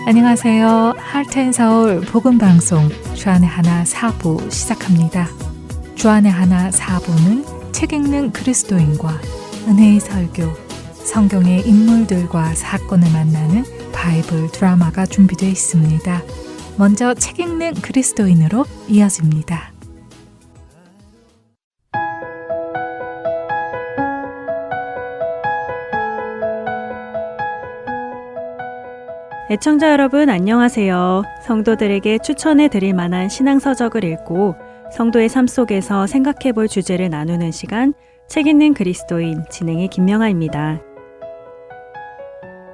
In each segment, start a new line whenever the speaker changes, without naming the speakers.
안녕하세요. 하트앤서울 복음방송 주안의 하나 4부 시작합니다. 주안의 하나 4부는 책 읽는 그리스도인과 은혜의 설교, 성경의 인물들과 사건을 만나는 바이블 드라마가 준비되어 있습니다. 먼저 책 읽는 그리스도인으로 이어집니다.
애청자 여러분 안녕하세요. 성도들에게 추천해 드릴 만한 신앙서적을 읽고 성도의 삶 속에서 생각해 볼 주제를 나누는 시간, 책 읽는 그리스도인 진행의 김명아입니다.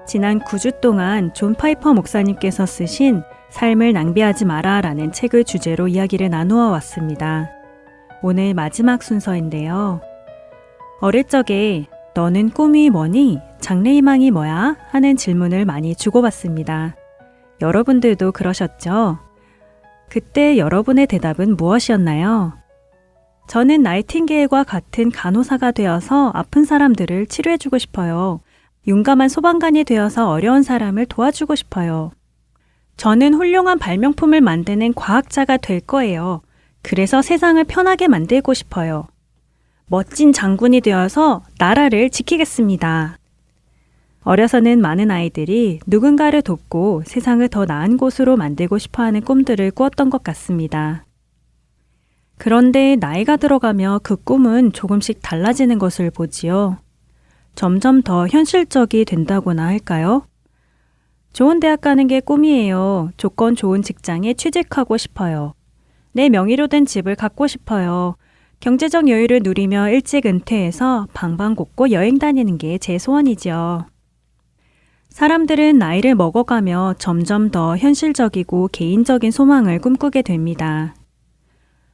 지난 9주 동안 존 파이퍼 목사님께서 쓰신 삶을 낭비하지 마라 라는 책을 주제로 이야기를 나누어 왔습니다. 오늘 마지막 순서인데요. 어릴 적에 너는 꿈이 뭐니? 장래희망이 뭐야? 하는 질문을 많이 주고받습니다. 여러분들도 그러셨죠? 그때 여러분의 대답은 무엇이었나요? 저는 나이팅게일과 같은 간호사가 되어서 아픈 사람들을 치료해주고 싶어요. 용감한 소방관이 되어서 어려운 사람을 도와주고 싶어요. 저는 훌륭한 발명품을 만드는 과학자가 될 거예요. 그래서 세상을 편하게 만들고 싶어요. 멋진 장군이 되어서 나라를 지키겠습니다. 어려서는 많은 아이들이 누군가를 돕고 세상을 더 나은 곳으로 만들고 싶어하는 꿈들을 꾸었던 것 같습니다. 그런데 나이가 들어가며 그 꿈은 조금씩 달라지는 것을 보지요. 점점 더 현실적이 된다고나 할까요? 좋은 대학 가는 게 꿈이에요. 조건 좋은 직장에 취직하고 싶어요. 내 명의로 된 집을 갖고 싶어요. 경제적 여유를 누리며 일찍 은퇴해서 방방곡곡 여행 다니는 게 제 소원이지요. 사람들은 나이를 먹어가며 점점 더 현실적이고 개인적인 소망을 꿈꾸게 됩니다.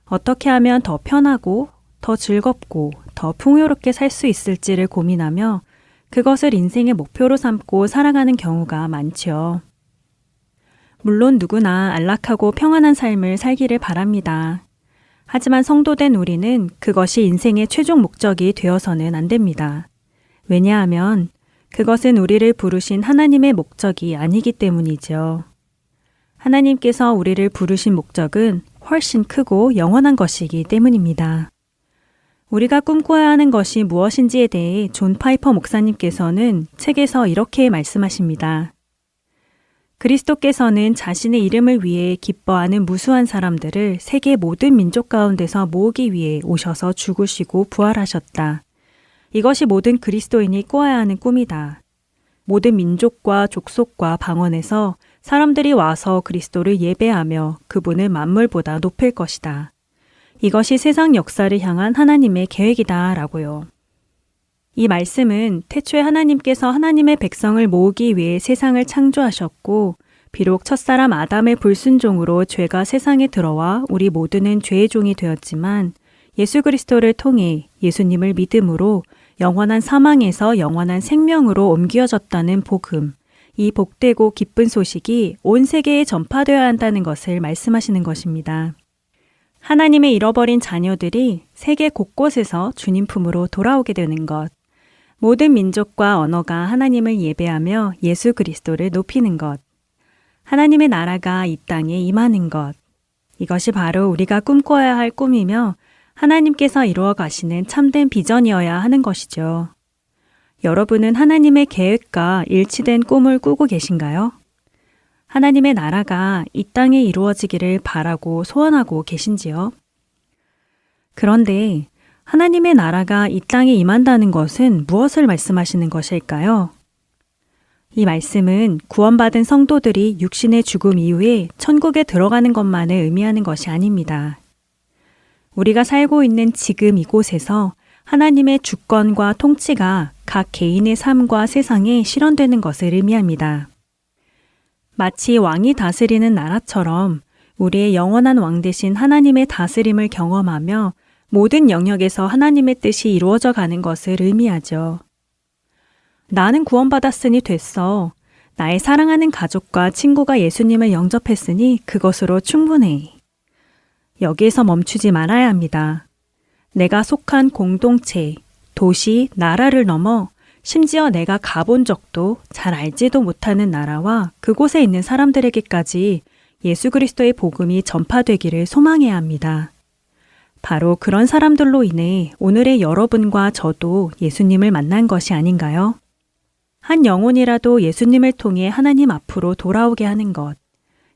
어떻게 하면 더 편하고 더 즐겁고 더 풍요롭게 살 수 있을지를 고민하며 그것을 인생의 목표로 삼고 살아가는 경우가 많죠. 물론 누구나 안락하고 평안한 삶을 살기를 바랍니다. 하지만 성도된 우리는 그것이 인생의 최종 목적이 되어서는 안 됩니다. 왜냐하면 그것은 우리를 부르신 하나님의 목적이 아니기 때문이죠. 하나님께서 우리를 부르신 목적은 훨씬 크고 영원한 것이기 때문입니다. 우리가 꿈꿔야 하는 것이 무엇인지에 대해 존 파이퍼 목사님께서는 책에서 이렇게 말씀하십니다. 그리스도께서는 자신의 이름을 위해 기뻐하는 무수한 사람들을 세계 모든 민족 가운데서 모으기 위해 오셔서 죽으시고 부활하셨다. 이것이 모든 그리스도인이 꾸어야 하는 꿈이다. 모든 민족과 족속과 방언에서 사람들이 와서 그리스도를 예배하며 그분을 만물보다 높일 것이다. 이것이 세상 역사를 향한 하나님의 계획이다 라고요. 이 말씀은 태초에 하나님께서 하나님의 백성을 모으기 위해 세상을 창조하셨고 비록 첫사람 아담의 불순종으로 죄가 세상에 들어와 우리 모두는 죄의 종이 되었지만 예수 그리스도를 통해 예수님을 믿음으로 영원한 사망에서 영원한 생명으로 옮겨졌다는 복음, 이 복되고 기쁜 소식이 온 세계에 전파되어야 한다는 것을 말씀하시는 것입니다. 하나님의 잃어버린 자녀들이 세계 곳곳에서 주님 품으로 돌아오게 되는 것, 모든 민족과 언어가 하나님을 예배하며 예수 그리스도를 높이는 것, 하나님의 나라가 이 땅에 임하는 것, 이것이 바로 우리가 꿈꿔야 할 꿈이며 하나님께서 이루어 가시는 참된 비전이어야 하는 것이죠. 여러분은 하나님의 계획과 일치된 꿈을 꾸고 계신가요? 하나님의 나라가 이 땅에 이루어지기를 바라고 소원하고 계신지요? 그런데 하나님의 나라가 이 땅에 임한다는 것은 무엇을 말씀하시는 것일까요? 이 말씀은 구원받은 성도들이 육신의 죽음 이후에 천국에 들어가는 것만을 의미하는 것이 아닙니다. 우리가 살고 있는 지금 이곳에서 하나님의 주권과 통치가 각 개인의 삶과 세상에 실현되는 것을 의미합니다. 마치 왕이 다스리는 나라처럼 우리의 영원한 왕 되신 하나님의 다스림을 경험하며 모든 영역에서 하나님의 뜻이 이루어져 가는 것을 의미하죠. 나는 구원받았으니 됐어. 나의 사랑하는 가족과 친구가 예수님을 영접했으니 그것으로 충분해. 여기에서 멈추지 말아야 합니다. 내가 속한 공동체, 도시, 나라를 넘어 심지어 내가 가본 적도 잘 알지도 못하는 나라와 그곳에 있는 사람들에게까지 예수 그리스도의 복음이 전파되기를 소망해야 합니다. 바로 그런 사람들로 인해 오늘의 여러분과 저도 예수님을 만난 것이 아닌가요? 한 영혼이라도 예수님을 통해 하나님 앞으로 돌아오게 하는 것.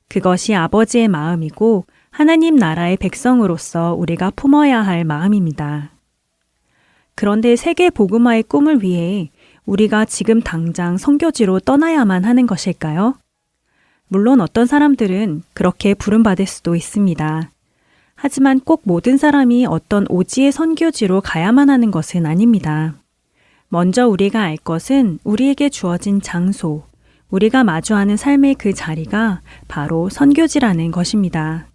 그것이 아버지의 마음이고 하나님 나라의 백성으로서 우리가 품어야 할 마음입니다. 그런데 세계 복음화의 꿈을 위해 우리가 지금 당장 선교지로 떠나야만 하는 것일까요? 물론 어떤 사람들은 그렇게 부름받을 수도 있습니다. 하지만 꼭 모든 사람이 어떤 오지의 선교지로 가야만 하는 것은 아닙니다. 먼저 우리가 알 것은 우리에게 주어진 장소, 우리가 마주하는 삶의 그 자리가 바로 선교지라는 것입니다.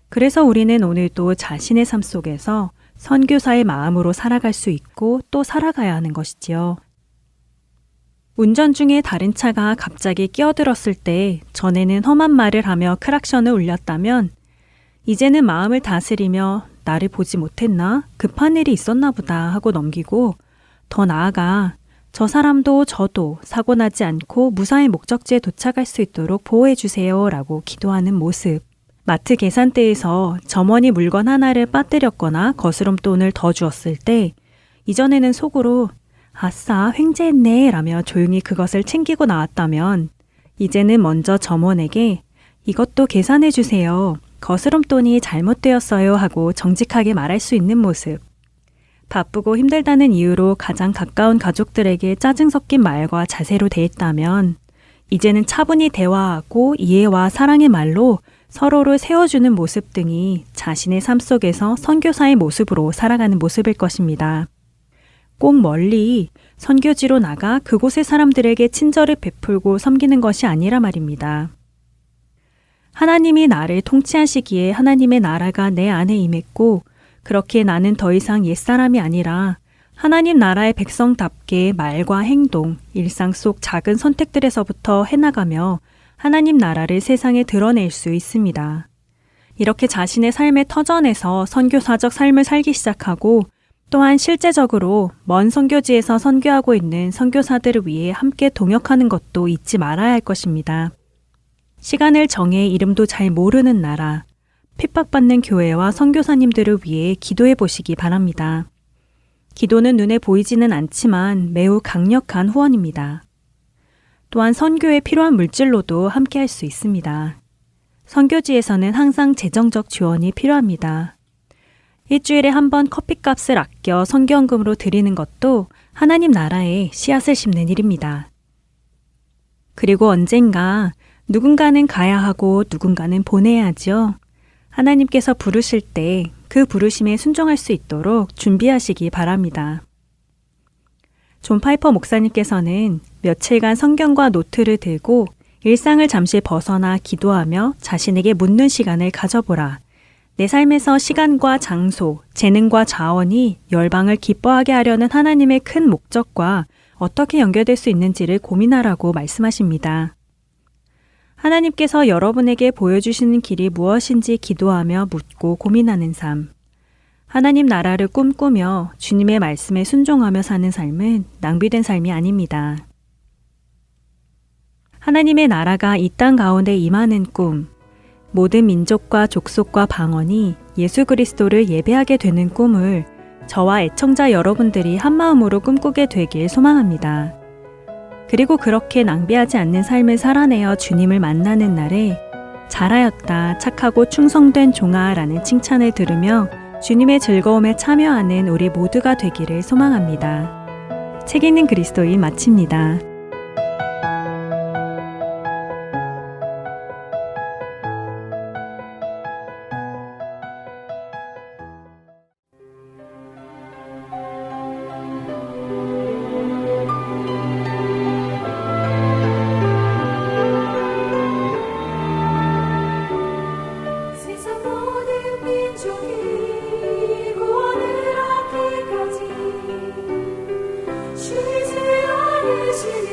그래서 우리는 오늘도 자신의 삶 속에서 선교사의 마음으로 살아갈 수 있고 또 살아가야 하는 것이지요. 운전 중에 다른 차가 갑자기 끼어들었을 때 전에는 험한 말을 하며 크락션을 울렸다면 이제는 마음을 다스리며 나를 보지 못했나? 급한 일이 있었나 보다 하고 넘기고 더 나아가 저 사람도 저도 사고 나지 않고 무사히 목적지에 도착할 수 있도록 보호해 주세요 라고 기도하는 모습. 마트 계산대에서 점원이 물건 하나를 빠뜨렸거나 거스름돈을 더 주었을 때 이전에는 속으로 아싸 횡재했네 라며 조용히 그것을 챙기고 나왔다면 이제는 먼저 점원에게 이것도 계산해 주세요. 거스름돈이 잘못되었어요 하고 정직하게 말할 수 있는 모습. 바쁘고 힘들다는 이유로 가장 가까운 가족들에게 짜증 섞인 말과 자세로 대했다면 이제는 차분히 대화하고 이해와 사랑의 말로 서로를 세워주는 모습 등이 자신의 삶 속에서 선교사의 모습으로 살아가는 모습일 것입니다. 꼭 멀리 선교지로 나가 그곳의 사람들에게 친절을 베풀고 섬기는 것이 아니라 말입니다. 하나님이 나를 통치하시기에 하나님의 나라가 내 안에 임했고 그렇게 나는 더 이상 옛사람이 아니라 하나님 나라의 백성답게 말과 행동, 일상 속 작은 선택들에서부터 해나가며 하나님 나라를 세상에 드러낼 수 있습니다. 이렇게 자신의 삶의 터전에서 선교사적 삶을 살기 시작하고 또한 실제적으로 먼 선교지에서 선교하고 있는 선교사들을 위해 함께 동역하는 것도 잊지 말아야 할 것입니다. 시간을 정해 이름도 잘 모르는 나라, 핍박받는 교회와 선교사님들을 위해 기도해 보시기 바랍니다. 기도는 눈에 보이지는 않지만 매우 강력한 후원입니다. 또한 선교에 필요한 물질로도 함께 할 수 있습니다. 선교지에서는 항상 재정적 지원이 필요합니다. 일주일에 한 번 커피값을 아껴 선교헌금으로 드리는 것도 하나님 나라에 씨앗을 심는 일입니다. 그리고 언젠가 누군가는 가야 하고 누군가는 보내야 하죠. 하나님께서 부르실 때 그 부르심에 순종할 수 있도록 준비하시기 바랍니다. 존 파이퍼 목사님께서는 며칠간 성경과 노트를 들고 일상을 잠시 벗어나 기도하며 자신에게 묻는 시간을 가져보라. 내 삶에서 시간과 장소, 재능과 자원이 열방을 기뻐하게 하려는 하나님의 큰 목적과 어떻게 연결될 수 있는지를 고민하라고 말씀하십니다. 하나님께서 여러분에게 보여주시는 길이 무엇인지 기도하며 묻고 고민하는 삶. 하나님 나라를 꿈꾸며 주님의 말씀에 순종하며 사는 삶은 낭비된 삶이 아닙니다. 하나님의 나라가 이 땅 가운데 임하는 꿈, 모든 민족과 족속과 방언이 예수 그리스도를 예배하게 되는 꿈을 저와 애청자 여러분들이 한마음으로 꿈꾸게 되길 소망합니다. 그리고 그렇게 낭비하지 않는 삶을 살아내어 주님을 만나는 날에 잘하였다, 착하고 충성된 종아라는 칭찬을 들으며 주님의 즐거움에 참여하는 우리 모두가 되기를 소망합니다. 책 읽는 그리스도인 마칩니다.
쉬지 않으시니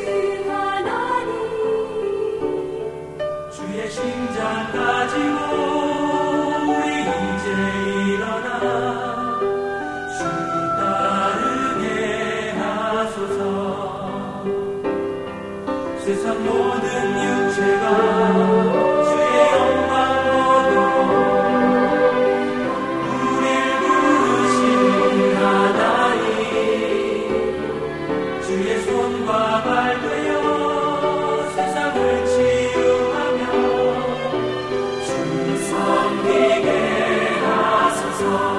세상 모든 육체가 주의 영광 보도록 우릴 부르신 하나님 주의 손과 발 되어 세상을 치유하며 주 섬기게 하소서.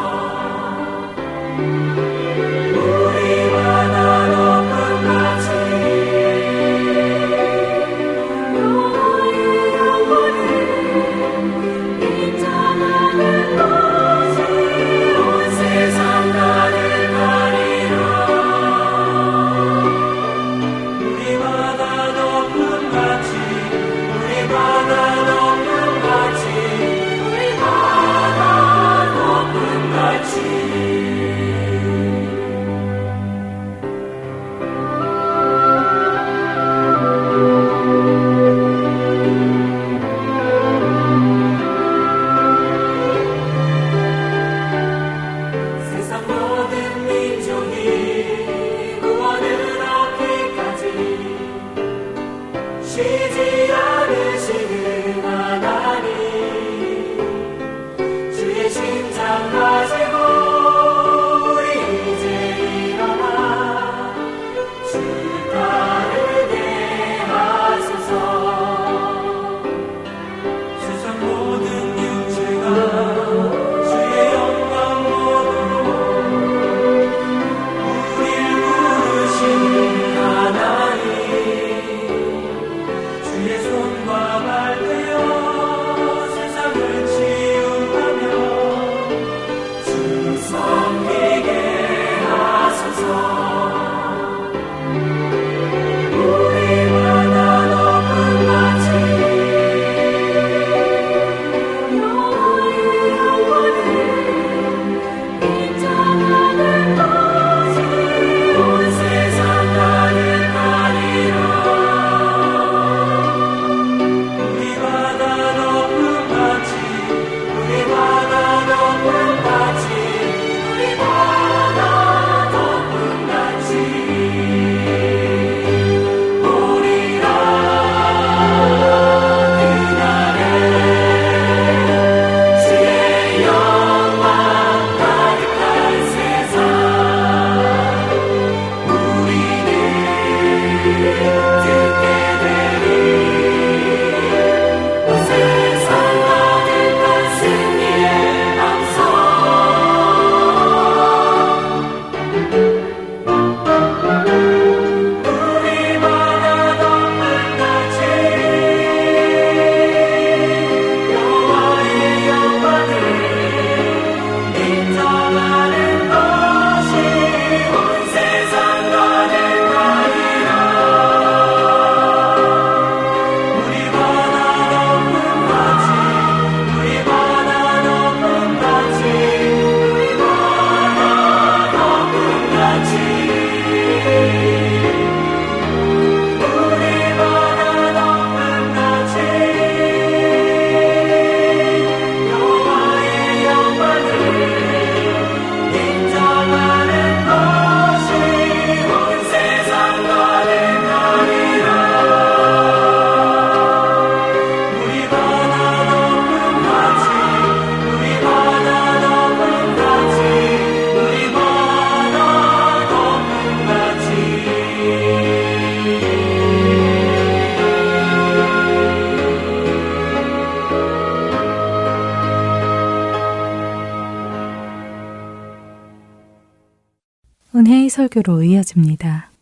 은혜의 설교로 이어집니다.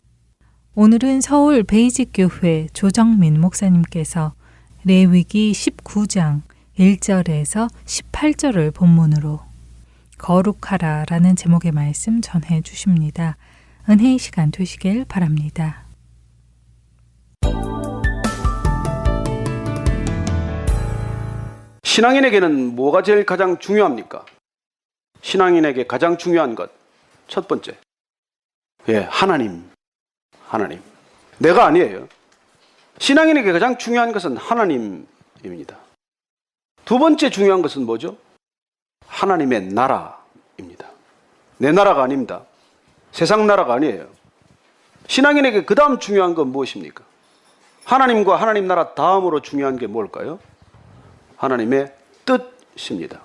오늘은 서울 베이직교회 조정민 목사님께서 레위기 19장 1절에서 18절을 본문으로 거룩하라 라는 제목의 말씀 전해 주십니다. 은혜의 시간 되시길 바랍니다.
신앙인에게는 뭐가 제일 가장 중요합니까? 신앙인에게 가장 중요한 것, 첫 번째, 하나님. 내가 아니에요. 신앙인에게 가장 중요한 것은 하나님입니다. 두 번째 중요한 것은 뭐죠? 하나님의 나라입니다. 내 나라가 아닙니다. 세상 나라가 아니에요. 신앙인에게 그 다음 중요한 건 무엇입니까? 하나님과 하나님 나라 다음으로 중요한 게 뭘까요? 하나님의 뜻입니다.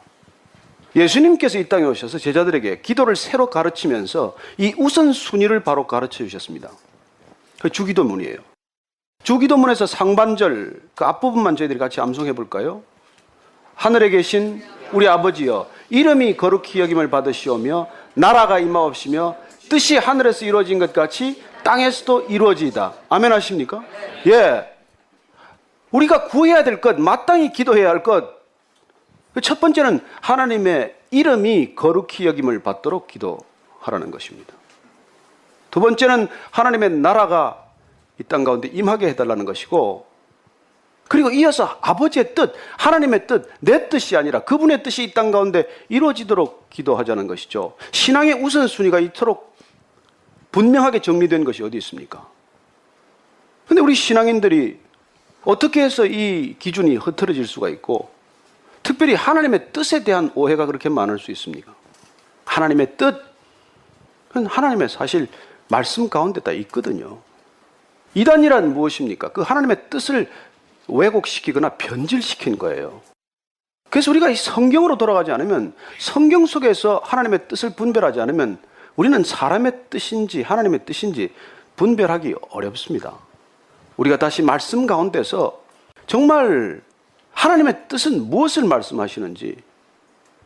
예수님께서 이 땅에 오셔서 제자들에게 기도를 새로 가르치면서 이 우선순위를 바로 가르쳐 주셨습니다. 그 주기도문이에요. 주기도문에서 상반절 그 앞부분만 저희들이 같이 암송해 볼까요? 하늘에 계신 우리 아버지여, 이름이 거룩히 여김을 받으시오며 나라가 임하옵시며 뜻이 하늘에서 이루어진 것 같이 땅에서도 이루어지이다. 아멘 하십니까? 예. 우리가 구해야 될 것, 마땅히 기도해야 할 것. 첫 번째는 하나님의 이름이 거룩히 여김을 받도록 기도하라는 것입니다. 두 번째는 하나님의 나라가 이 땅 가운데 임하게 해달라는 것이고, 그리고 이어서 아버지의 뜻, 하나님의 뜻, 내 뜻이 아니라 그분의 뜻이 이 땅 가운데 이루어지도록 기도하자는 것이죠. 신앙의 우선순위가 이토록 분명하게 정리된 것이 어디 있습니까? 근데 우리 신앙인들이 어떻게 해서 이 기준이 흐트러질 수가 있고, 특별히 하나님의 뜻에 대한 오해가 그렇게 많을 수 있습니까? 하나님의 뜻은 하나님의 사실 말씀 가운데 다 있거든요. 이단이란 무엇입니까? 그 하나님의 뜻을 왜곡시키거나 변질시킨 거예요. 그래서 우리가 이 성경으로 돌아가지 않으면, 성경 속에서 하나님의 뜻을 분별하지 않으면 우리는 사람의 뜻인지 하나님의 뜻인지 분별하기 어렵습니다. 우리가 다시 말씀 가운데서 정말 하나님의 뜻은 무엇을 말씀하시는지,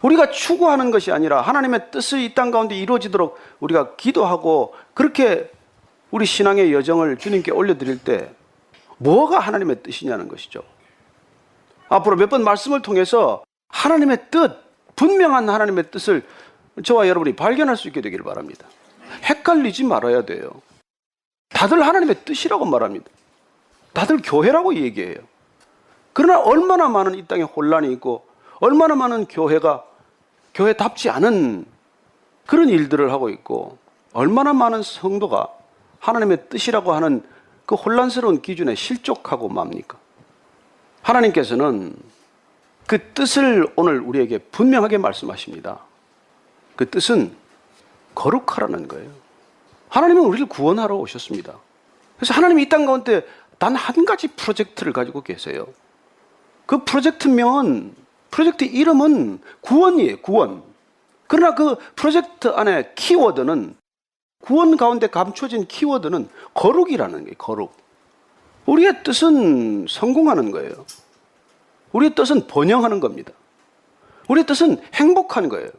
우리가 추구하는 것이 아니라 하나님의 뜻을 이 땅 가운데 이루어지도록 우리가 기도하고 그렇게 우리 신앙의 여정을 주님께 올려드릴 때 뭐가 하나님의 뜻이냐는 것이죠. 앞으로 몇 번 말씀을 통해서 하나님의 뜻, 분명한 하나님의 뜻을 저와 여러분이 발견할 수 있게 되기를 바랍니다. 헷갈리지 말아야 돼요. 다들 하나님의 뜻이라고 말합니다. 다들 교회라고 얘기해요. 그러나 얼마나 많은 이 땅에 혼란이 있고, 얼마나 많은 교회가 교회답지 않은 그런 일들을 하고 있고, 얼마나 많은 성도가 하나님의 뜻이라고 하는 그 혼란스러운 기준에 실족하고 맙니까? 하나님께서는 그 뜻을 오늘 우리에게 분명하게 말씀하십니다. 그 뜻은 거룩하라는 거예요. 하나님은 우리를 구원하러 오셨습니다. 그래서 하나님이 이 땅 가운데 단 한 가지 프로젝트를 가지고 계세요. 그 프로젝트명은, 프로젝트 이름은 구원이에요. 구원. 그러나 그 프로젝트 안에 키워드는, 구원 가운데 감춰진 키워드는 거룩이라는 거예요. 거룩. 우리의 뜻은 성공하는 거예요. 우리의 뜻은 번영하는 겁니다. 우리의 뜻은 행복한 거예요.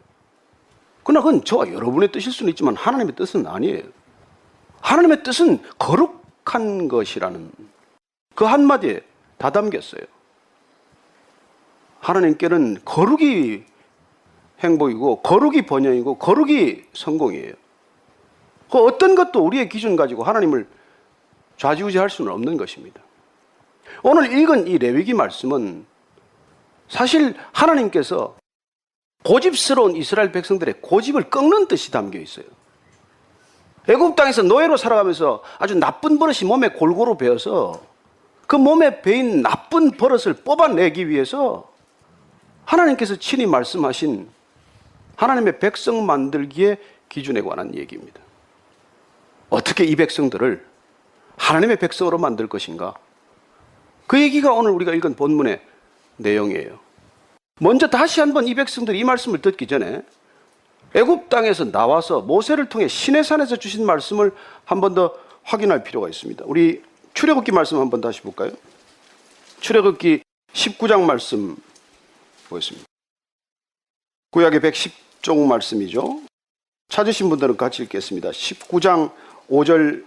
그러나 그건 저와 여러분의 뜻일 수는 있지만 하나님의 뜻은 아니에요. 하나님의 뜻은 거룩한 것이라는 그 한마디에 다 담겼어요. 하나님께는 거룩이 행복이고 거룩이 번영이고 거룩이 성공이에요. 그 어떤 것도 우리의 기준 가지고 하나님을 좌지우지할 수는 없는 것입니다. 오늘 읽은 이 레위기 말씀은 사실 하나님께서 고집스러운 이스라엘 백성들의 고집을 꺾는 뜻이 담겨 있어요. 애굽 땅에서 노예로 살아가면서 아주 나쁜 버릇이 몸에 골고루 배어서 그 몸에 배인 나쁜 버릇을 뽑아내기 위해서 하나님께서 친히 말씀하신 하나님의 백성 만들기의 기준에 관한 얘기입니다. 어떻게 이 백성들을 하나님의 백성으로 만들 것인가? 그 얘기가 오늘 우리가 읽은 본문의 내용이에요. 먼저 다시 한번 이 백성들이 이 말씀을 듣기 전에 애굽 땅에서 나와서 모세를 통해 시내산에서 주신 말씀을 한 번 더 확인할 필요가 있습니다. 우리 출애굽기 말씀 한번 다시 볼까요? 출애굽기 19장 말씀 보겠습니다. 구약의 110종 말씀이죠. 찾으신 분들은 같이 읽겠습니다. 19장 5절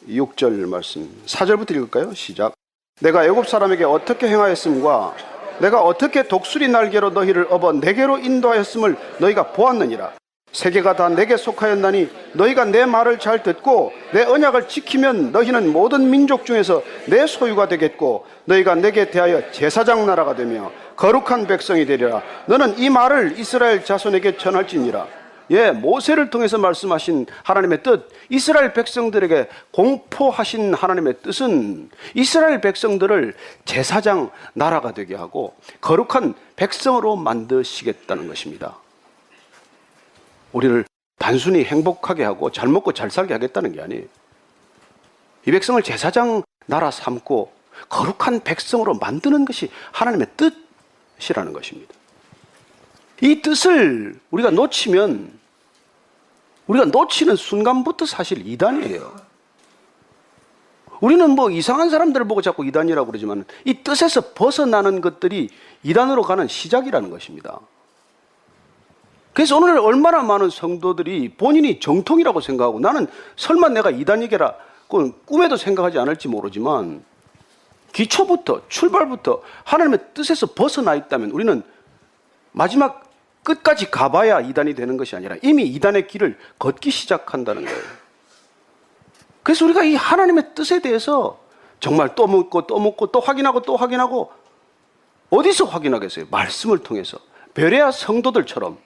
6절 말씀 4절부터 읽을까요? 시작. 내가 애굽 사람에게 어떻게 행하였음과 내가 어떻게 독수리 날개로 너희를 업어 내게로 인도하였음을 너희가 보았느니라. 세계가 다 내게 속하였나니 너희가 내 말을 잘 듣고 내 언약을 지키면 너희는 모든 민족 중에서 내 소유가 되겠고 너희가 내게 대하여 제사장 나라가 되며 거룩한 백성이 되리라. 너는 이 말을 이스라엘 자손에게 전할지니라. 예, 모세를 통해서 말씀하신 하나님의 뜻, 이스라엘 백성들에게 공포하신 하나님의 뜻은 이스라엘 백성들을 제사장 나라가 되게 하고 거룩한 백성으로 만드시겠다는 것입니다. 우리를 단순히 행복하게 하고 잘 먹고 잘 살게 하겠다는 게 아니에요. 이 백성을 제사장 나라 삼고 거룩한 백성으로 만드는 것이 하나님의 뜻이라는 것입니다. 이 뜻을 우리가 놓치면 우리가 놓치는 순간부터 사실 이단이에요. 우리는 뭐 이상한 사람들을 보고 자꾸 이단이라고 그러지만 이 뜻에서 벗어나는 것들이 이단으로 가는 시작이라는 것입니다. 그래서 오늘 얼마나 많은 성도들이 본인이 정통이라고 생각하고 나는 설마 내가 이단이게라 그건 꿈에도 생각하지 않을지 모르지만 기초부터 출발부터 하나님의 뜻에서 벗어나 있다면 우리는 마지막 끝까지 가봐야 이단이 되는 것이 아니라 이미 이단의 길을 걷기 시작한다는 거예요. 그래서 우리가 이 하나님의 뜻에 대해서 정말 또 묻고 또 묻고 또 확인하고 또 확인하고 어디서 확인하겠어요? 말씀을 통해서 베레아 성도들처럼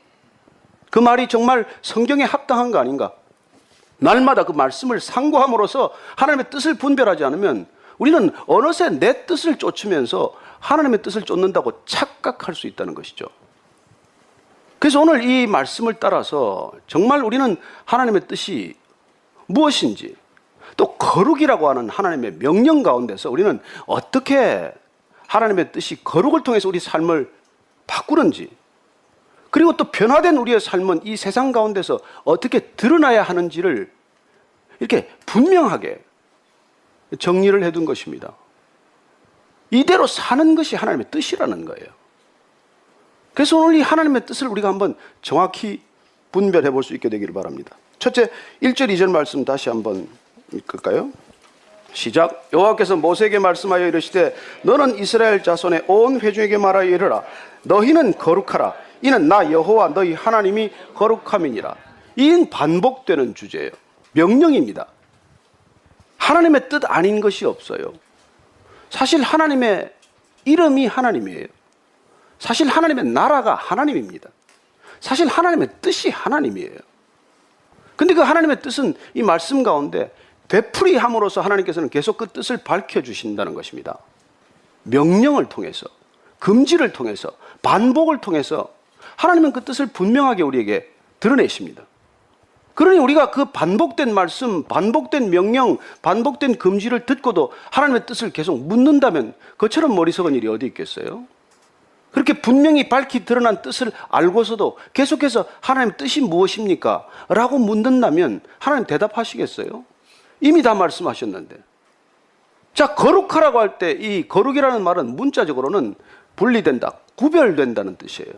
그 말이 정말 성경에 합당한 거 아닌가? 날마다 그 말씀을 상고함으로써 하나님의 뜻을 분별하지 않으면 우리는 어느새 내 뜻을 쫓으면서 하나님의 뜻을 쫓는다고 착각할 수 있다는 것이죠. 그래서 오늘 이 말씀을 따라서 정말 우리는 하나님의 뜻이 무엇인지 또 거룩이라고 하는 하나님의 명령 가운데서 우리는 어떻게 하나님의 뜻이 거룩을 통해서 우리 삶을 바꾸는지 그리고 또 변화된 우리의 삶은 이 세상 가운데서 어떻게 드러나야 하는지를 이렇게 분명하게 정리를 해둔 것입니다. 이대로 사는 것이 하나님의 뜻이라는 거예요. 그래서 오늘 이 하나님의 뜻을 우리가 한번 정확히 분별해 볼 수 있게 되기를 바랍니다. 첫째, 1절 2절 말씀 다시 한번 읽을까요? 시작. 여호와께서 모세에게 말씀하여 이르시되 너는 이스라엘 자손의 온 회중에게 말하여 이르라. 너희는 거룩하라. 이는 나 여호와 너희 하나님이 거룩함이니라. 이는 반복되는 주제예요. 명령입니다. 하나님의 뜻 아닌 것이 없어요. 사실 하나님의 이름이 하나님이에요. 사실 하나님의 나라가 하나님입니다. 사실 하나님의 뜻이 하나님이에요. 근데 그 하나님의 뜻은 이 말씀 가운데 되풀이함으로써 하나님께서는 계속 그 뜻을 밝혀주신다는 것입니다. 명령을 통해서, 금지를 통해서, 반복을 통해서 하나님은 그 뜻을 분명하게 우리에게 드러내십니다. 그러니 우리가 그 반복된 말씀, 반복된 명령, 반복된 금지를 듣고도 하나님의 뜻을 계속 묻는다면 그처럼 머리 석은 일이 어디 있겠어요? 그렇게 분명히 밝히 드러난 뜻을 알고서도 계속해서 하나님 뜻이 무엇입니까? 라고 묻는다면 하나님 대답하시겠어요? 이미 다 말씀하셨는데. 자, 거룩하라고 할 때 이 거룩이라는 말은 문자적으로는 분리된다, 구별된다는 뜻이에요.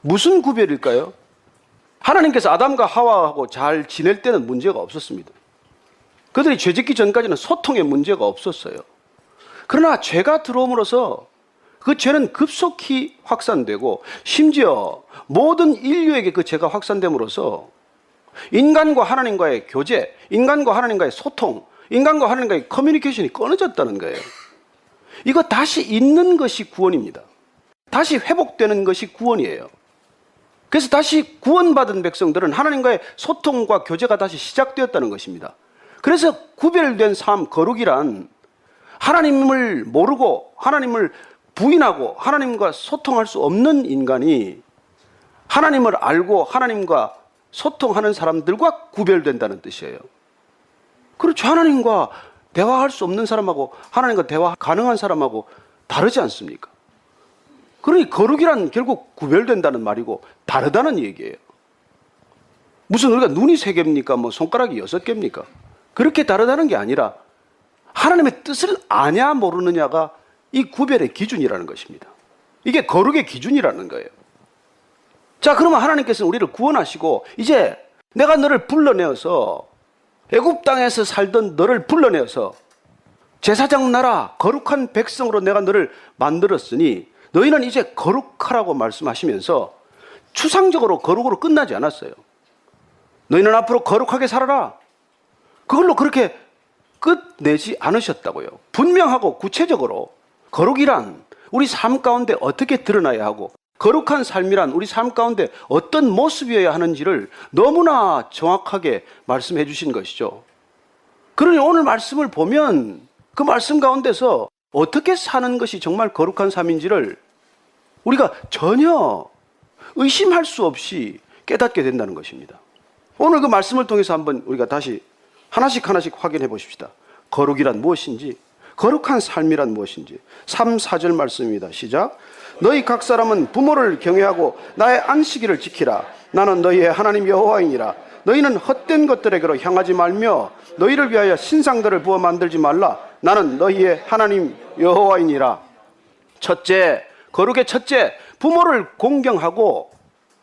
무슨 구별일까요? 하나님께서 아담과 하와하고 잘 지낼 때는 문제가 없었습니다. 그들이 죄 짓기 전까지는 소통에 문제가 없었어요. 그러나 죄가 들어옴으로써 그 죄는 급속히 확산되고 심지어 모든 인류에게 그 죄가 확산됨으로써 인간과 하나님과의 교제, 인간과 하나님과의 소통, 인간과 하나님과의 커뮤니케이션이 끊어졌다는 거예요. 이거 다시 있는 것이 구원입니다. 다시 회복되는 것이 구원이에요. 그래서 다시 구원받은 백성들은 하나님과의 소통과 교제가 다시 시작되었다는 것입니다. 그래서 구별된 삶, 거룩이란 하나님을 모르고 하나님을 부인하고 하나님과 소통할 수 없는 인간이 하나님을 알고 하나님과 소통하는 사람들과 구별된다는 뜻이에요. 그렇죠. 하나님과 대화할 수 없는 사람하고 하나님과 대화 가능한 사람하고 다르지 않습니까? 그러니 거룩이란 결국 구별된다는 말이고 다르다는 얘기예요. 무슨 우리가 눈이 3개입니까? 뭐 손가락이 6개입니까? 그렇게 다르다는 게 아니라 하나님의 뜻을 아냐 모르느냐가 이 구별의 기준이라는 것입니다. 이게 거룩의 기준이라는 거예요. 자, 그러면 하나님께서는 우리를 구원하시고 이제 내가 너를 불러내어서 애굽 땅에서 살던 너를 불러내어서 제사장 나라 거룩한 백성으로 내가 너를 만들었으니 너희는 이제 거룩하라고 말씀하시면서 추상적으로 거룩으로 끝나지 않았어요. 너희는 앞으로 거룩하게 살아라. 그걸로 그렇게 끝내지 않으셨다고요. 분명하고 구체적으로 거룩이란 우리 삶 가운데 어떻게 드러나야 하고 거룩한 삶이란 우리 삶 가운데 어떤 모습이어야 하는지를 너무나 정확하게 말씀해 주신 것이죠. 그러니 오늘 말씀을 보면 그 말씀 가운데서 어떻게 사는 것이 정말 거룩한 삶인지를 우리가 전혀 의심할 수 없이 깨닫게 된다는 것입니다. 오늘 그 말씀을 통해서 한번 우리가 다시 하나씩 확인해 보십시다. 거룩이란 무엇인지, 거룩한 삶이란 무엇인지 3, 4절 말씀입니다. 시작. 너희 각 사람은 부모를 경외하고 나의 안식일을 지키라. 나는 너희의 하나님 여호와이니라. 너희는 헛된 것들에게로 향하지 말며 너희를 위하여 신상들을 부어 만들지 말라. 나는 너희의 하나님 여호와이니라. 첫째, 거룩의 첫째, 부모를 공경하고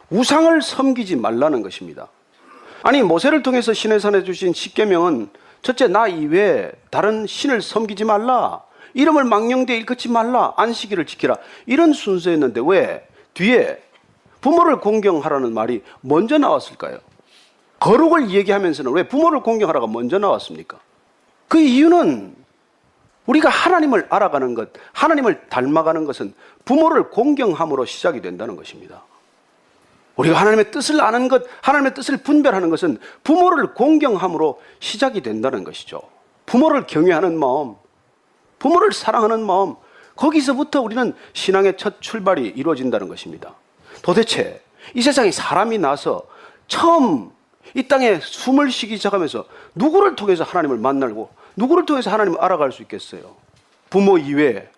우상을 섬기지 말라는 것입니다. 아니, 모세를 통해서 시내산에 주신 십계명은 첫째, 나 이외에 다른 신을 섬기지 말라, 이름을 망령되이 일컫지 말라, 안식일을 지키라, 이런 순서였는데 왜 뒤에 부모를 공경하라는 말이 먼저 나왔을까요? 거룩을 얘기하면서는 왜 부모를 공경하라가 먼저 나왔습니까? 그 이유는 우리가 하나님을 알아가는 것, 하나님을 닮아가는 것은 부모를 공경함으로 시작이 된다는 것입니다. 우리가 하나님의 뜻을 아는 것, 하나님의 뜻을 분별하는 것은 부모를 공경함으로 시작이 된다는 것이죠. 부모를 경외하는 마음, 부모를 사랑하는 마음, 거기서부터 우리는 신앙의 첫 출발이 이루어진다는 것입니다. 도대체 이 세상에 사람이 나서 처음 이 땅에 숨을 쉬기 시작하면서 누구를 통해서 하나님을 만나고 누구를 통해서 하나님을 알아갈 수 있겠어요? 부모 이외에,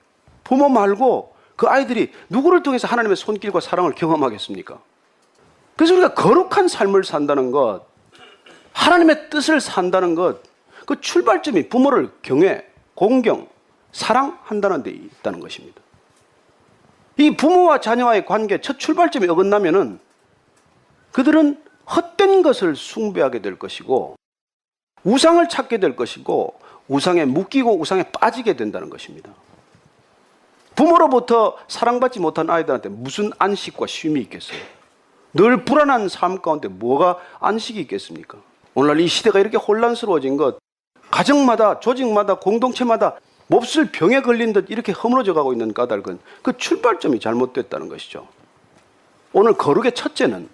부모 말고 그 아이들이 누구를 통해서 하나님의 손길과 사랑을 경험하겠습니까? 그래서 우리가 거룩한 삶을 산다는 것, 하나님의 뜻을 산다는 것, 그 출발점이 부모를 경외, 공경, 사랑한다는 데 있다는 것입니다. 이 부모와 자녀와의 관계 첫 출발점이 어긋나면은 그들은 헛된 것을 숭배하게 될 것이고 우상을 찾게 될 것이고 우상에 묶이고 우상에 빠지게 된다는 것입니다. 부모로부터 사랑받지 못한 아이들한테 무슨 안식과 쉼이 있겠어요? 늘 불안한 삶 가운데 뭐가 안식이 있겠습니까? 오늘날 이 시대가 이렇게 혼란스러워진 것, 가정마다, 조직마다, 공동체마다 몹쓸 병에 걸린 듯 이렇게 허물어져 가고 있는 까닭은 그 출발점이 잘못됐다는 것이죠. 오늘 거룩의 첫째는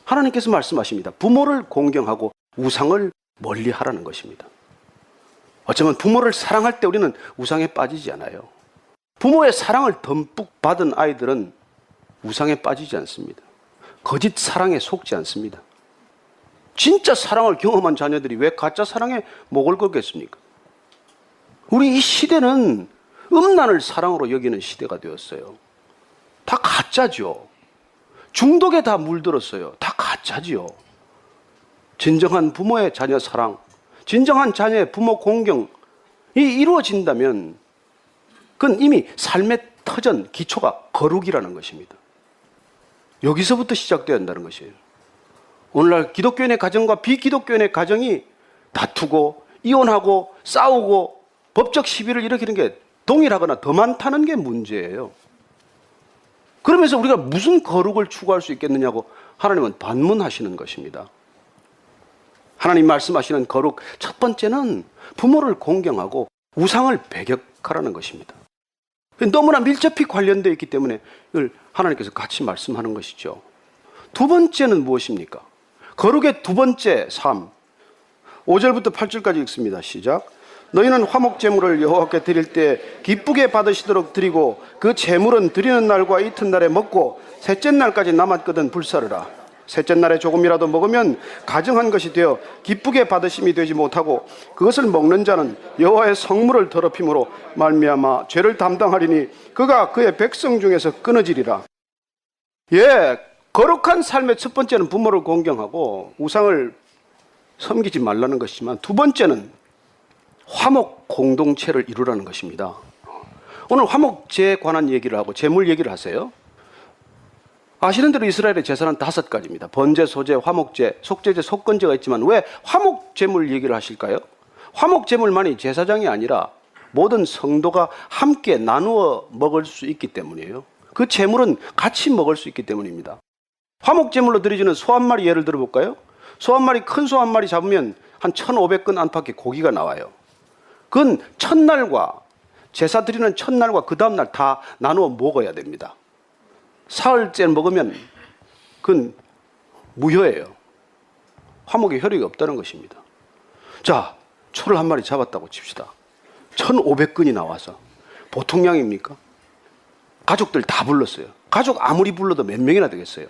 하나님께서 말씀하십니다. 부모를 공경하고 우상을 멀리하라는 것입니다. 어쩌면 부모를 사랑할 때 우리는 우상에 빠지지 않아요. 부모의 사랑을 듬뿍 받은 아이들은 우상에 빠지지 않습니다. 거짓 사랑에 속지 않습니다. 진짜 사랑을 경험한 자녀들이 왜 가짜 사랑에 목을 걸겠습니까? 우리 이 시대는 음란을 사랑으로 여기는 시대가 되었어요. 다 가짜죠. 중독에 다 물들었어요. 다 가짜지요. 진정한 부모의 자녀 사랑, 진정한 자녀의 부모 공경이 이루어진다면 그건 이미 삶의 터전, 기초가 거룩이라는 것입니다. 여기서부터 시작되어야 한다는 것이에요. 오늘날 기독교인의 가정과 비기독교인의 가정이 다투고 이혼하고 싸우고 법적 시비를 일으키는 게 동일하거나 더 많다는 게 문제예요. 그러면서 우리가 무슨 거룩을 추구할 수 있겠느냐고 하나님은 반문하시는 것입니다. 하나님 말씀하시는 거룩 첫 번째는 부모를 공경하고 우상을 배격하라는 것입니다. 너무나 밀접히 관련되어 있기 때문에 이걸 하나님께서 같이 말씀하는 것이죠. 두 번째는 무엇입니까? 거룩의 두 번째 삶. 5절부터 8절까지 읽습니다. 시작. 너희는 화목제물을 여호와께 드릴 때 기쁘게 받으시도록 드리고 그 제물은 드리는 날과 이튿날에 먹고 셋째 날까지 남았거든 불사르라. 셋째 날에 조금이라도 먹으면 가증한 것이 되어 기쁘게 받으심이 되지 못하고 그것을 먹는 자는 여호와의 성물을 더럽힘으로 말미암아 죄를 담당하리니 그가 그의 백성 중에서 끊어지리라. 예, 거룩한 삶의 첫 번째는 부모를 공경하고 우상을 섬기지 말라는 것이지만 두 번째는 화목 공동체를 이루라는 것입니다. 오늘 화목제에 관한 얘기를 하고 제물 얘기를 하세요. 아시는 대로 이스라엘의 제사는 5가지입니다. 번제, 소제, 화목제, 속제제, 속건제가 있지만 왜 화목제물 얘기를 하실까요? 화목제물만이 제사장이 아니라 모든 성도가 함께 나누어 먹을 수 있기 때문이에요. 그 제물은 같이 먹을 수 있기 때문입니다. 화목제물로 드려지는 소 한 마리 예를 들어볼까요? 소 한 마리, 큰 소 한 마리 잡으면 한 1,500근 안팎의 고기가 나와요. 그건 첫날과 제사 드리는 첫날과 그 다음날 다 나누어 먹어야 됩니다. 사흘째 먹으면 그건 무효예요. 화목의 효력이 없다는 것입니다. 자, 소를 한 마리 잡았다고 칩시다. 1,500근이 나와서 보통 양입니까? 가족들 다 불렀어요. 가족 아무리 불러도 몇 명이나 되겠어요?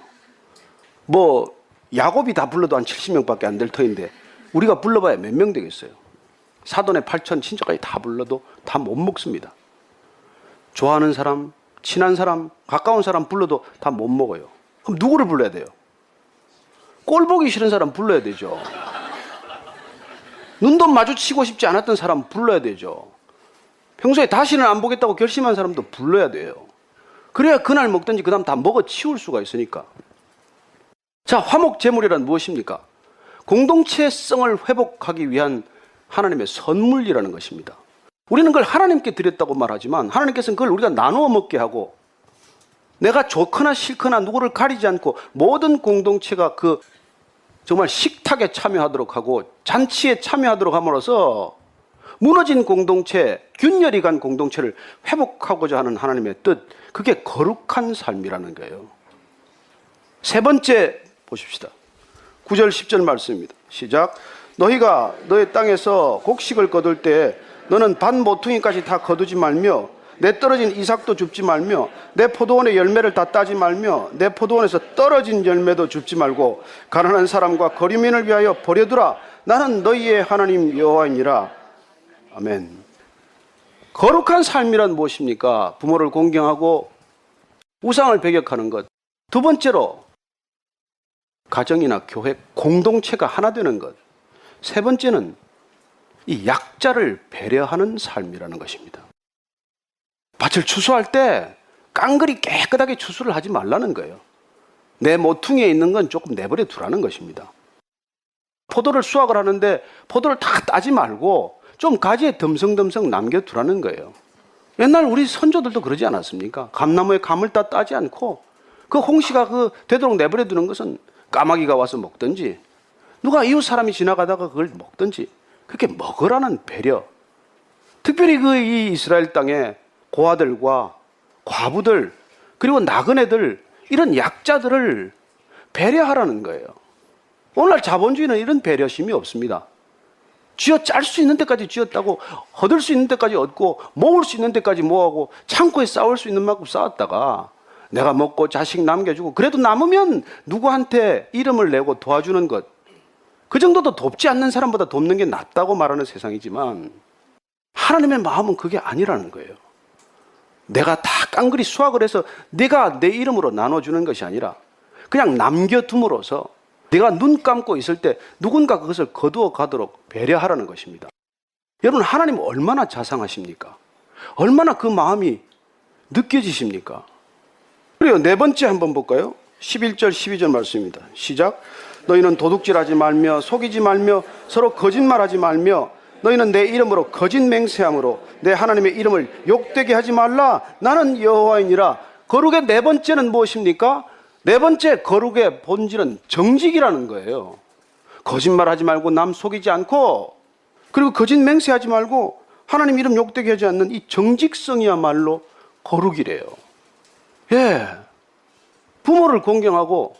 야곱이 다 불러도 한 70명밖에 안 될 터인데 우리가 불러봐야 몇 명 되겠어요? 사돈의 8천 친척까지 다 불러도 다 못 먹습니다. 좋아하는 사람, 친한 사람, 가까운 사람 불러도 다 못 먹어요. 그럼 누구를 불러야 돼요? 꼴 보기 싫은 사람 불러야 되죠. 눈도 마주치고 싶지 않았던 사람 불러야 되죠. 평소에 다시는 안 보겠다고 결심한 사람도 불러야 돼요. 그래야 그날 먹든지 그 다음 다 먹어 치울 수가 있으니까. 자, 화목제물이란 무엇입니까? 공동체성을 회복하기 위한 하나님의 선물이라는 것입니다. 우리는 그걸 하나님께 드렸다고 말하지만 하나님께서는 그걸 우리가 나누어 먹게 하고, 내가 좋거나 싫거나 누구를 가리지 않고 모든 공동체가 그 정말 식탁에 참여하도록 하고 잔치에 참여하도록 함으로써 무너진 공동체, 균열이 간 공동체를 회복하고자 하는 하나님의 뜻, 그게 거룩한 삶이라는 거예요. 세 번째 보십시다. 9절 10절 말씀입니다. 시작. 너희가 너의 땅에서 곡식을 거둘 때 너는 반 모퉁이까지 다 거두지 말며 내 떨어진 이삭도 줍지 말며 내 포도원의 열매를 다 따지 말며 내 포도원에서 떨어진 열매도 줍지 말고 가난한 사람과 거류민을 위하여 버려두라. 나는 너희의 하나님 여호와이니라. 아멘. 거룩한 삶이란 무엇입니까? 부모를 공경하고 우상을 배격하는 것. 두 번째로 가정이나 교회 공동체가 하나 되는 것. 세 번째는 이 약자를 배려하는 삶이라는 것입니다. 밭을 추수할 때 깡그리 깨끗하게 추수를 하지 말라는 거예요. 내 모퉁이에 있는 건 조금 내버려 두라는 것입니다. 포도를 수확을 하는데 포도를 다 따지 말고 좀 가지에 듬성듬성 남겨두라는 거예요. 옛날 우리 선조들도 그러지 않았습니까? 감나무에 감을 다 따지 않고 그 홍시가 그 되도록 내버려 두는 것은 까마귀가 와서 먹든지 누가 이웃 사람이 지나가다가 그걸 먹든지 그렇게 먹으라는 배려. 특별히 그 이 이스라엘 땅에 고아들과 과부들 그리고 나그네들 이런 약자들을 배려하라는 거예요. 오늘날 자본주의는 이런 배려심이 없습니다. 쥐어 짤 수 있는 데까지 쥐었다고 얻을 수 있는 데까지 얻고 모을 수 있는 데까지 모으고 창고에 쌓을 수 있는 만큼 쌓았다가 내가 먹고 자식 남겨주고 그래도 남으면 누구한테 이름을 내고 도와주는 것, 그 정도도 돕지 않는 사람보다 돕는 게 낫다고 말하는 세상이지만 하나님의 마음은 그게 아니라는 거예요. 내가 다 깡그리 수확을 해서 내가 내 이름으로 나눠주는 것이 아니라 그냥 남겨둠으로써 내가 눈 감고 있을 때 누군가 그것을 거두어 가도록 배려하라는 것입니다. 여러분, 하나님 얼마나 자상하십니까? 얼마나 그 마음이 느껴지십니까? 그리고 네 번째 한번 볼까요? 11절 12절 말씀입니다. 시작. 너희는 도둑질하지 말며 속이지 말며 서로 거짓말하지 말며 너희는 내 이름으로 거짓 맹세함으로 내 하나님의 이름을 욕되게 하지 말라. 나는 여호와이니라. 거룩의 네 번째는 무엇입니까? 네 번째 거룩의 본질은 정직이라는 거예요. 거짓말하지 말고 남 속이지 않고 그리고 거짓 맹세하지 말고 하나님 이름 욕되게 하지 않는 이 정직성이야말로 거룩이래요. 예, 부모를 공경하고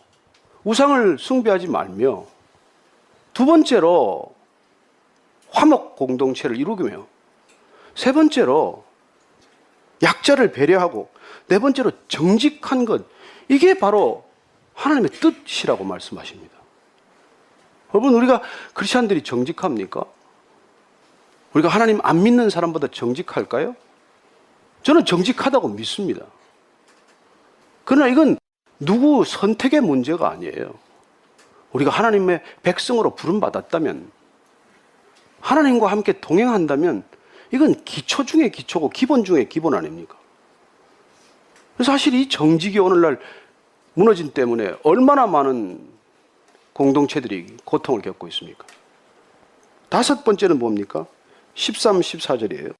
우상을 숭배하지 말며 두 번째로 화목 공동체를 이루며 세 번째로 약자를 배려하고 네 번째로 정직한 것, 이게 바로 하나님의 뜻이라고 말씀하십니다. 여러분, 우리가 크리스천들이 정직합니까? 우리가 하나님 안 믿는 사람보다 정직할까요? 저는 정직하다고 믿습니다. 그러나 이건 누구 선택의 문제가 아니에요. 우리가 하나님의 백성으로 부름받았다면, 하나님과 함께 동행한다면 이건 기초 중에 기초고 기본 중에 기본 아닙니까? 그래서 사실 이 정직이 오늘날 무너진 때문에 얼마나 많은 공동체들이 고통을 겪고 있습니까? 다섯 번째는 뭡니까? 13, 14절이에요.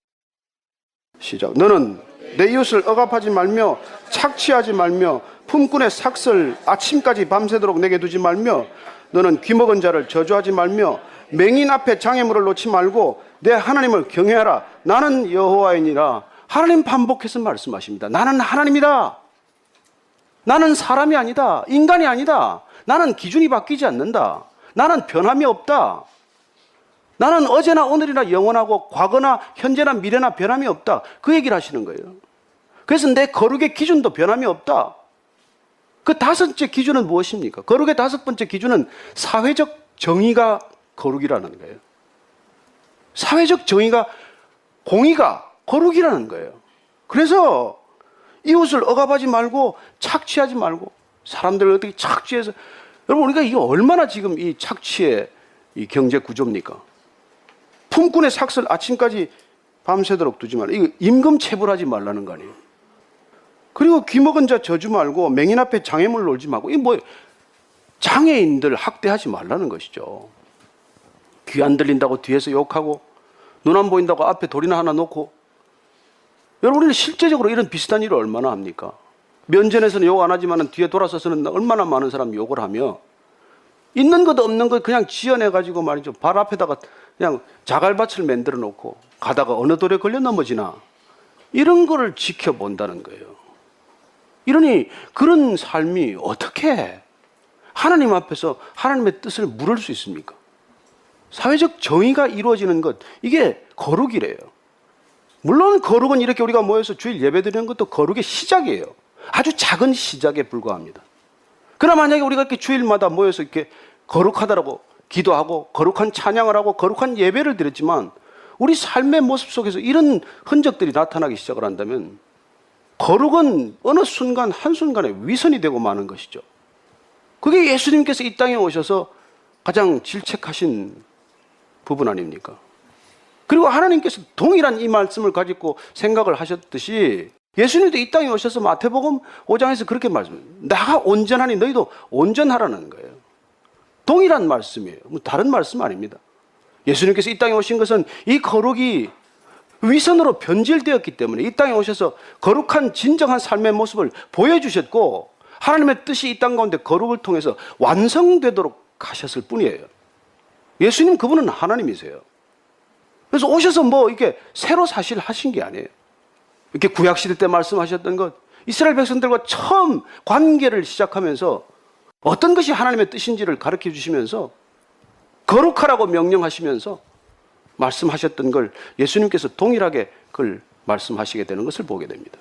시작. 너는 내 이웃을 억압하지 말며 착취하지 말며 품꾼의 삭슬 아침까지 밤새도록 내게 두지 말며 너는 귀먹은 자를 저주하지 말며 맹인 앞에 장애물을 놓지 말고 내 하나님을 경외하라. 나는 여호와이니라. 하나님 반복해서 말씀하십니다. 나는 하나님이다. 나는 사람이 아니다. 인간이 아니다. 나는 기준이 바뀌지 않는다. 나는 변함이 없다. 나는 어제나 오늘이나 영원하고 과거나 현재나 미래나 변함이 없다. 그 얘기를 하시는 거예요. 그래서 내 거룩의 기준도 변함이 없다. 그 다섯째 기준은 무엇입니까? 거룩의 다섯 번째 기준은 사회적 정의가 거룩이라는 거예요. 사회적 정의가, 공의가 거룩이라는 거예요. 그래서 이웃을 억압하지 말고 착취하지 말고 사람들을 어떻게 착취해서, 여러분 우리가 이게 얼마나 지금 이 착취의 이 경제 구조입니까? 품꾼의 삭슬 아침까지 밤새도록 두지 말라. 이거 임금 체불하지 말라는 거 아니에요. 그리고 귀먹은 자 저주 말고 맹인 앞에 장애물 놀지 말고, 이 뭐 장애인들 학대하지 말라는 것이죠. 귀 안 들린다고 뒤에서 욕하고 눈 안 보인다고 앞에 돌이나 하나 놓고. 여러분 우리는 실제적으로 이런 비슷한 일을 얼마나 합니까? 면전에서는 욕 안 하지만 뒤에 돌아서서는 얼마나 많은 사람이 욕을 하며, 있는 것 없는 것 그냥 지어내가지고 말이죠, 발 앞에다가 그냥 자갈밭을 만들어 놓고 가다가 어느 돌에 걸려 넘어지나, 이런 거를 지켜본다는 거예요. 이러니 그런 삶이 어떻게 하나님 앞에서 하나님의 뜻을 물을 수 있습니까? 사회적 정의가 이루어지는 것, 이게 거룩이래요. 물론 거룩은 이렇게 우리가 모여서 주일 예배 드리는 것도 거룩의 시작이에요. 아주 작은 시작에 불과합니다. 그러나 만약에 우리가 이렇게 주일마다 모여서 이렇게 거룩하다라고 기도하고 거룩한 찬양을 하고 거룩한 예배를 드렸지만 우리 삶의 모습 속에서 이런 흔적들이 나타나기 시작을 한다면 거룩은 어느 순간 한순간에 위선이 되고 마는 것이죠. 그게 예수님께서 이 땅에 오셔서 가장 질책하신 부분 아닙니까? 그리고 하나님께서 동일한 이 말씀을 가지고 생각을 하셨듯이 예수님도 이 땅에 오셔서 마태복음 5장에서 그렇게 말씀해요. 나가 온전하니 너희도 온전하라는 거예요. 동일한 말씀이에요. 뭐 다른 말씀 아닙니다. 예수님께서 이 땅에 오신 것은 이 거룩이 위선으로 변질되었기 때문에 이 땅에 오셔서 거룩한 진정한 삶의 모습을 보여주셨고, 하나님의 뜻이 이 땅 가운데 거룩을 통해서 완성되도록 하셨을 뿐이에요. 예수님 그분은 하나님이세요. 그래서 오셔서 뭐 이렇게 새로 사실 하신 게 아니에요. 이렇게 구약시대 때 말씀하셨던 것, 이스라엘 백성들과 처음 관계를 시작하면서 어떤 것이 하나님의 뜻인지를 가르쳐 주시면서 거룩하라고 명령하시면서 말씀하셨던 걸 예수님께서 동일하게 그걸 말씀하시게 되는 것을 보게 됩니다.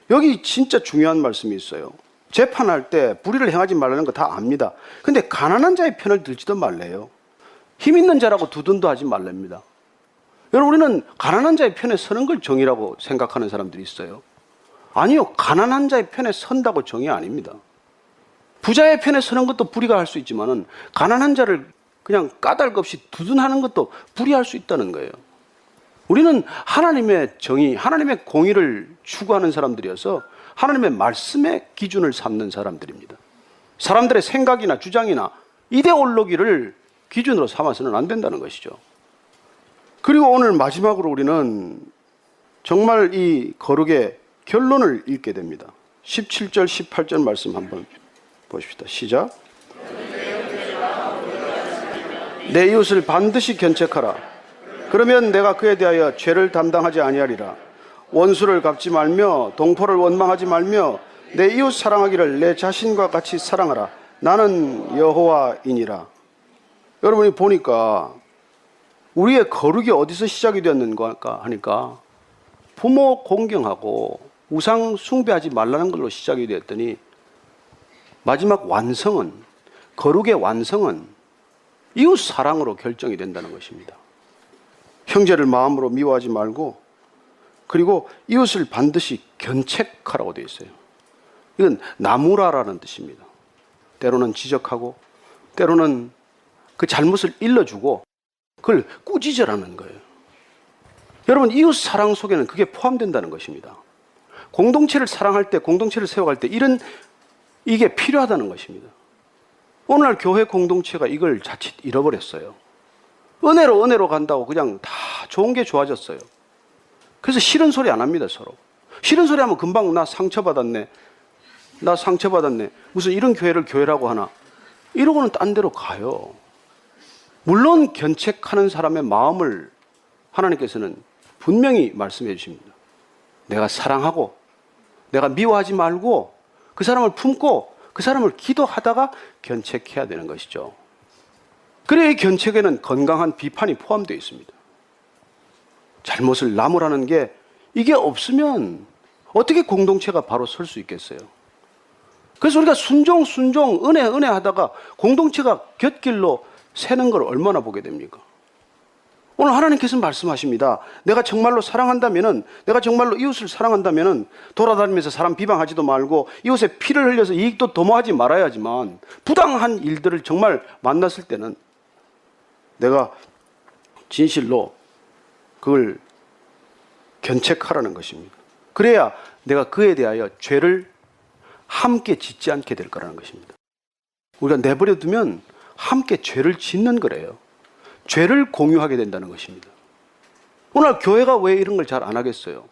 여기 진짜 중요한 말씀이 있어요. 재판할 때 불의를 행하지 말라는 거 다 압니다. 근데 가난한 자의 편을 들지도 말래요. 힘 있는 자라고 두둔도 하지 말랍니다. 여러분 우리는 가난한 자의 편에 서는 걸 정의라고 생각하는 사람들이 있어요. 아니요, 가난한 자의 편에 선다고 정의 아닙니다. 부자의 편에 서는 것도 불의가 할 수 있지만은 가난한 자를 그냥 까닭 없이 두둔하는 것도 불의할 수 있다는 거예요. 우리는 하나님의 정의, 하나님의 공의를 추구하는 사람들이어서 하나님의 말씀의 기준을 삼는 사람들입니다. 사람들의 생각이나 주장이나 이데올로기를 기준으로 삼아서는 안 된다는 것이죠. 그리고 오늘 마지막으로 우리는 정말 이 거룩의 결론을 읽게 됩니다. 17절, 18절 말씀 한번 보십시다. 시작. 내 이웃을 반드시 견책하라. 그러면 내가 그에 대하여 죄를 담당하지 아니하리라. 원수를 갚지 말며 동포를 원망하지 말며 내 이웃 사랑하기를 내 자신과 같이 사랑하라. 나는 여호와이니라. 여러분이 보니까 우리의 거룩이 어디서 시작이 되었는가 하니까 부모 공경하고 우상 숭배하지 말라는 걸로 시작이 되었더니 마지막 완성은, 거룩의 완성은 이웃 사랑으로 결정이 된다는 것입니다. 형제를 마음으로 미워하지 말고, 그리고 이웃을 반드시 견책하라고 되어 있어요. 이건 나무라라는 뜻입니다. 때로는 지적하고 때로는 그 잘못을 일러주고 그걸 꾸짖으라는 거예요. 여러분 이웃 사랑 속에는 그게 포함된다는 것입니다. 공동체를 사랑할 때, 공동체를 세워갈 때 이게 필요하다는 것입니다. 오늘날 교회 공동체가 이걸 자칫 잃어버렸어요. 은혜로 간다고 그냥 다 좋은 게 좋아졌어요. 그래서 싫은 소리 안 합니다, 서로. 싫은 소리 하면 금방 나 상처받았네. 무슨 이런 교회를 교회라고 하나. 이러고는 딴 데로 가요. 물론 견책하는 사람의 마음을 하나님께서는 분명히 말씀해 주십니다. 내가 사랑하고 내가 미워하지 말고 그 사람을 품고 그 사람을 기도하다가 견책해야 되는 것이죠. 그래야 이 견책에는 건강한 비판이 포함되어 있습니다. 잘못을 나무라는 게 이게 없으면 어떻게 공동체가 바로 설 수 있겠어요? 그래서 우리가 순종, 은혜 하다가 공동체가 곁길로 새는 걸 얼마나 보게 됩니까? 오늘 하나님께서 말씀하십니다. 내가 정말로 사랑한다면은, 내가 정말로 이웃을 사랑한다면은 돌아다니면서 사람 비방하지도 말고 이웃의 피를 흘려서 이익도 도모하지 말아야지만, 부당한 일들을 정말 만났을 때는 내가 진실로 그걸 견책하라는 것입니다. 그래야 내가 그에 대하여 죄를 함께 짓지 않게 될 거라는 것입니다. 우리가 내버려 두면 함께 죄를 짓는 거래요. 죄를 공유하게 된다는 것입니다. 오늘 교회가 왜 이런 걸 잘 안 하겠어요?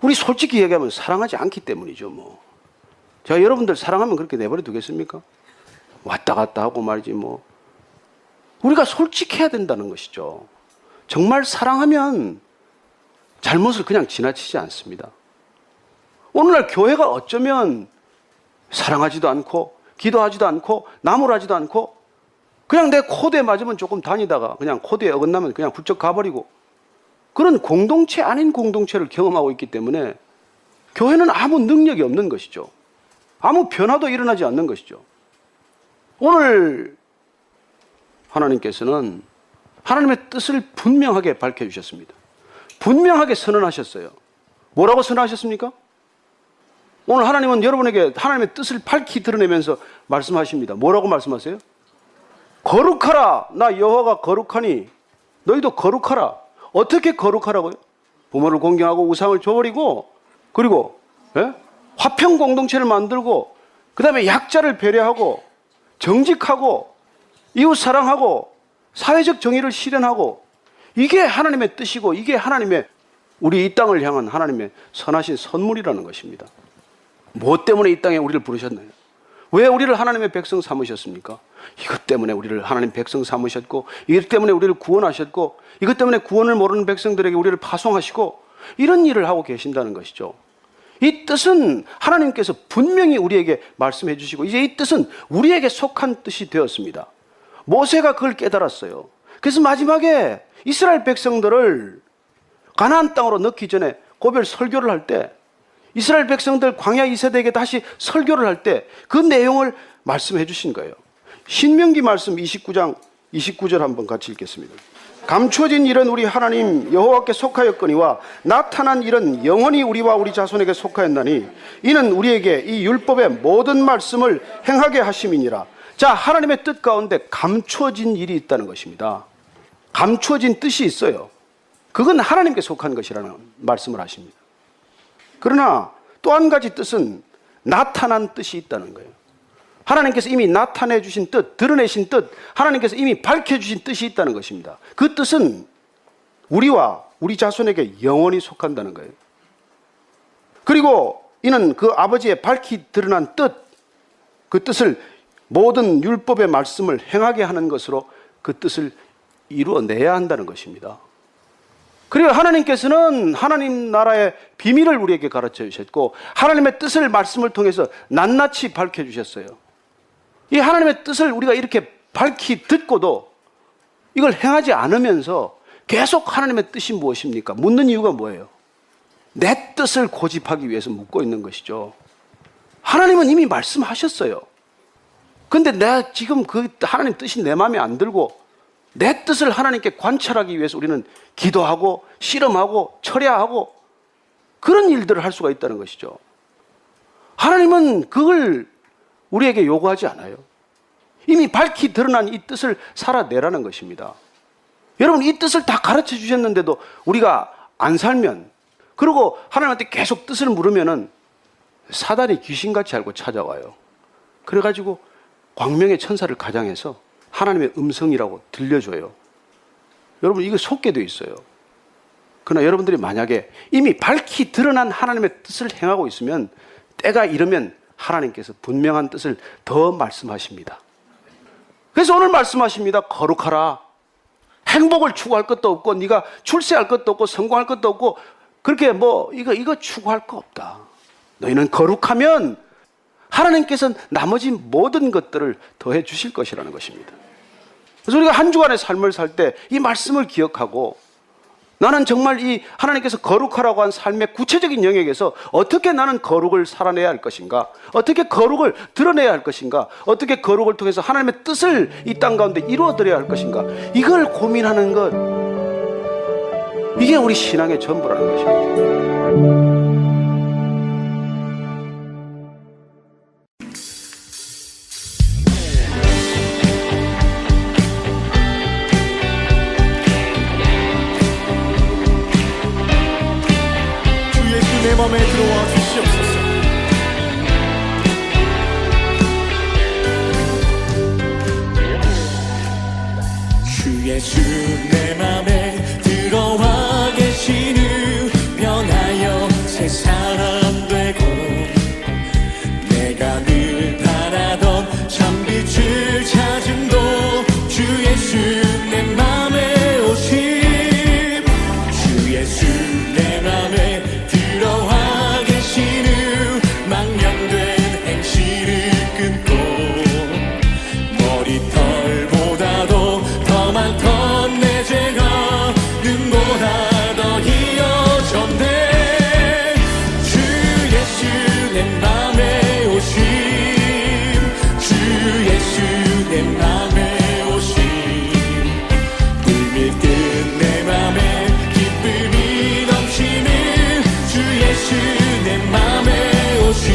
우리 솔직히 얘기하면 사랑하지 않기 때문이죠. 뭐 제가 여러분들 사랑하면 그렇게 내버려 두겠습니까? 왔다 갔다 하고 말이지 뭐. 우리가 솔직해야 된다는 것이죠. 정말 사랑하면 잘못을 그냥 지나치지 않습니다. 오늘날 교회가 어쩌면 사랑하지도 않고 기도하지도 않고 나무라지도 않고 그냥 내 코드에 맞으면 조금 다니다가 그냥 코드에 어긋나면 그냥 훌쩍 가버리고, 그런 공동체 아닌 공동체를 경험하고 있기 때문에 교회는 아무 능력이 없는 것이죠. 아무 변화도 일어나지 않는 것이죠. 오늘 하나님께서는 하나님의 뜻을 분명하게 밝혀주셨습니다. 분명하게 선언하셨어요. 뭐라고 선언하셨습니까? 오늘 하나님은 여러분에게 하나님의 뜻을 밝히 드러내면서 말씀하십니다. 뭐라고 말씀하세요? 거룩하라. 나 여호와가 거룩하니 너희도 거룩하라. 어떻게 거룩하라고요? 부모를 공경하고 우상을 저버리고, 그리고 화평 공동체를 만들고, 그 다음에 약자를 배려하고, 정직하고, 이웃 사랑하고, 사회적 정의를 실현하고, 이게 하나님의 뜻이고, 이게 하나님의, 우리 이 땅을 향한 하나님의 선하신 선물이라는 것입니다. 무엇 때문에 이 땅에 우리를 부르셨나요? 왜 우리를 하나님의 백성 삼으셨습니까? 이것 때문에 우리를 하나님 백성 삼으셨고, 이것 때문에 우리를 구원하셨고, 이것 때문에 구원을 모르는 백성들에게 우리를 파송하시고, 이런 일을 하고 계신다는 것이죠. 이 뜻은 하나님께서 분명히 우리에게 말씀해 주시고, 이제 이 뜻은 우리에게 속한 뜻이 되었습니다. 모세가 그걸 깨달았어요. 그래서 마지막에 이스라엘 백성들을 가나안 땅으로 넣기 전에 고별 설교를 할 때, 이스라엘 백성들 광야 2세대에게 다시 설교를 할 때 그 내용을 말씀해 주신 거예요. 신명기 말씀 29장 29절 한번 같이 읽겠습니다. 감추어진 일은 우리 하나님 여호와께 속하였거니와 나타난 일은 영원히 우리와 우리 자손에게 속하였나니 이는 우리에게 이 율법의 모든 말씀을 행하게 하심이니라. 자, 하나님의 뜻 가운데 감추어진 일이 있다는 것입니다. 감추어진 뜻이 있어요. 그건 하나님께 속한 것이라는 말씀을 하십니다. 그러나 또 한 가지 뜻은 나타난 뜻이 있다는 거예요. 하나님께서 이미 나타내 주신 뜻, 드러내신 뜻, 하나님께서 이미 밝혀주신 뜻이 있다는 것입니다. 그 뜻은 우리와 우리 자손에게 영원히 속한다는 거예요. 그리고 이는 그 아버지의 밝히 드러난 뜻, 그 뜻을 모든 율법의 말씀을 행하게 하는 것으로 그 뜻을 이루어내야 한다는 것입니다. 그리고 하나님께서는 하나님 나라의 비밀을 우리에게 가르쳐 주셨고, 하나님의 뜻을 말씀을 통해서 낱낱이 밝혀주셨어요. 이 하나님의 뜻을 우리가 이렇게 밝히 듣고도 이걸 행하지 않으면서 계속 하나님의 뜻이 무엇입니까? 묻는 이유가 뭐예요? 내 뜻을 고집하기 위해서 묻고 있는 것이죠. 하나님은 이미 말씀하셨어요. 근데 내가 지금 그 하나님 뜻이 내 마음에 안 들고 내 뜻을 하나님께 관찰하기 위해서 우리는 기도하고 씨름하고 철야하고 그런 일들을 할 수가 있다는 것이죠. 하나님은 그걸 우리에게 요구하지 않아요. 이미 밝히 드러난 이 뜻을 살아내라는 것입니다. 여러분, 이 뜻을 다 가르쳐 주셨는데도 우리가 안 살면, 그리고 하나님한테 계속 뜻을 물으면은 사단이 귀신같이 알고 찾아와요. 그래가지고 광명의 천사를 가장해서 하나님의 음성이라고 들려줘요. 여러분, 이거 속게 돼 있어요. 그러나 여러분들이 만약에 이미 밝히 드러난 하나님의 뜻을 행하고 있으면 때가 이르면 하나님께서 분명한 뜻을 더 말씀하십니다. 그래서 오늘 말씀하십니다. 거룩하라. 행복을 추구할 것도 없고, 네가 출세할 것도 없고, 성공할 것도 없고, 그렇게 뭐 이거 추구할 거 없다. 너희는 거룩하면 하나님께서는 나머지 모든 것들을 더해 주실 것이라는 것입니다. 그래서 우리가 한 주간의 삶을 살 때 이 말씀을 기억하고, 나는 정말 이 하나님께서 거룩하라고 한 삶의 구체적인 영역에서 어떻게 나는 거룩을 살아내야 할 것인가, 어떻게 거룩을 드러내야 할 것인가, 어떻게 거룩을 통해서 하나님의 뜻을 이 땅 가운데 이루어드려야 할 것인가, 이걸 고민하는 것, 이게 우리 신앙의 전부라는 것입니다.
주 예수 내 맘에 들어와 주시옵소서. 주 예수 내 맘에 들어와 계시는 변하여 새 사람 되고 내가 늘 바라던 참빛을 찾음도 주 예수 내 맘에 오심 주 예수 내 맘에 들어와 계시는 망령된 행실을 끊고 머리털보다도 더 많던 내 죄가 눈보다 더 희어졌네 주 예수 내 맘에 오심 주 예수 내 맘에 오심 물밀듯 내 맘에 기쁨이 넘치는 주 예수 내 맘에 오심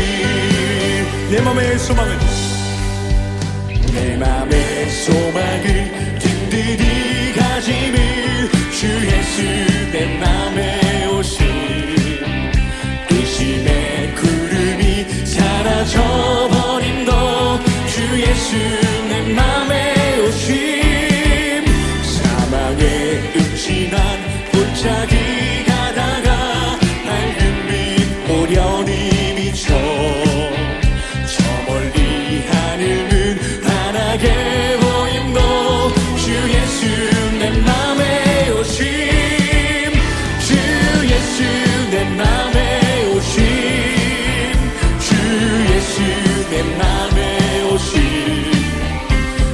내 맘의 소망은 내 맘의 소망을 든든히 가지는 주 예수 내 맘에 오심 의심의 구름이 사라져버린 것 주 예수 내 맘에 오심 사망의 음침한 골짜기 가다가 밝은 빛 오련히 비춰 저 멀리 하늘은 환하게 보임도 주 예수 내 맘에 오심 주 예수 내 맘에 오심 주 예수 내 맘에 오심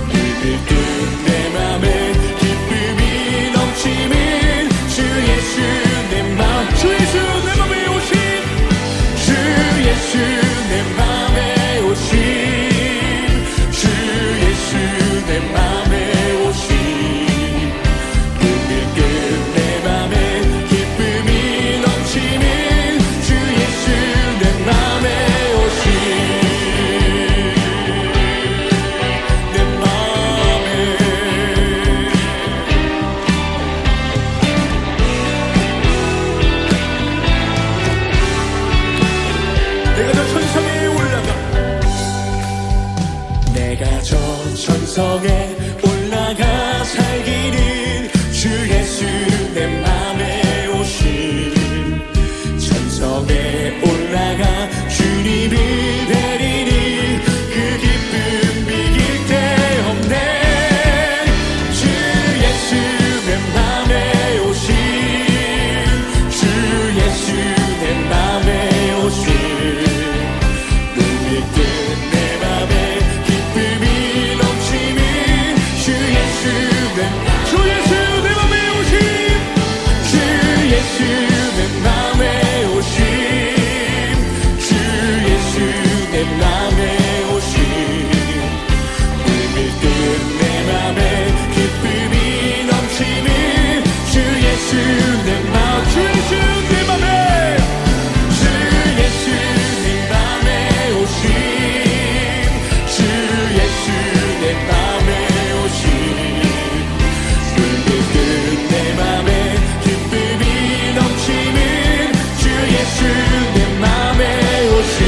물들듯 내 맘에 기쁨이 넘치는 주 예수 내 맘 주 예수 내 맘에 오심 주 예수 내 맘에 오심 주 예수 내 맘에 오심 물밀듯 내 맘에 기쁨이 넘치는 주 예수 내 맘에 오심 내 맘에 내가 저 천성에 올라가 내가 저 천성에 올라가 살기는 주 예수 내 맘에 오심 천성에 올라가 주님을 뵈리니 그 기쁨 비길 데 없네 주 예수 내 맘에 오심 주 예수 내 맘에 오심 물밀듯 내 맘에 기쁨이 넘치는 주 예수 내 맘에 오심 주 예수 내 맘에 오심 주 예수 내 맘에 오심 물밀듯 내 맘에 기쁨이 넘치는 주 예수 내 맘 주 예수 내 맘에 주 예수 내 맘에 오심 주 예수 내 맘에 오심 물밀듯 내 맘에 기쁨이 넘치는 주 예수 내 맘에 오심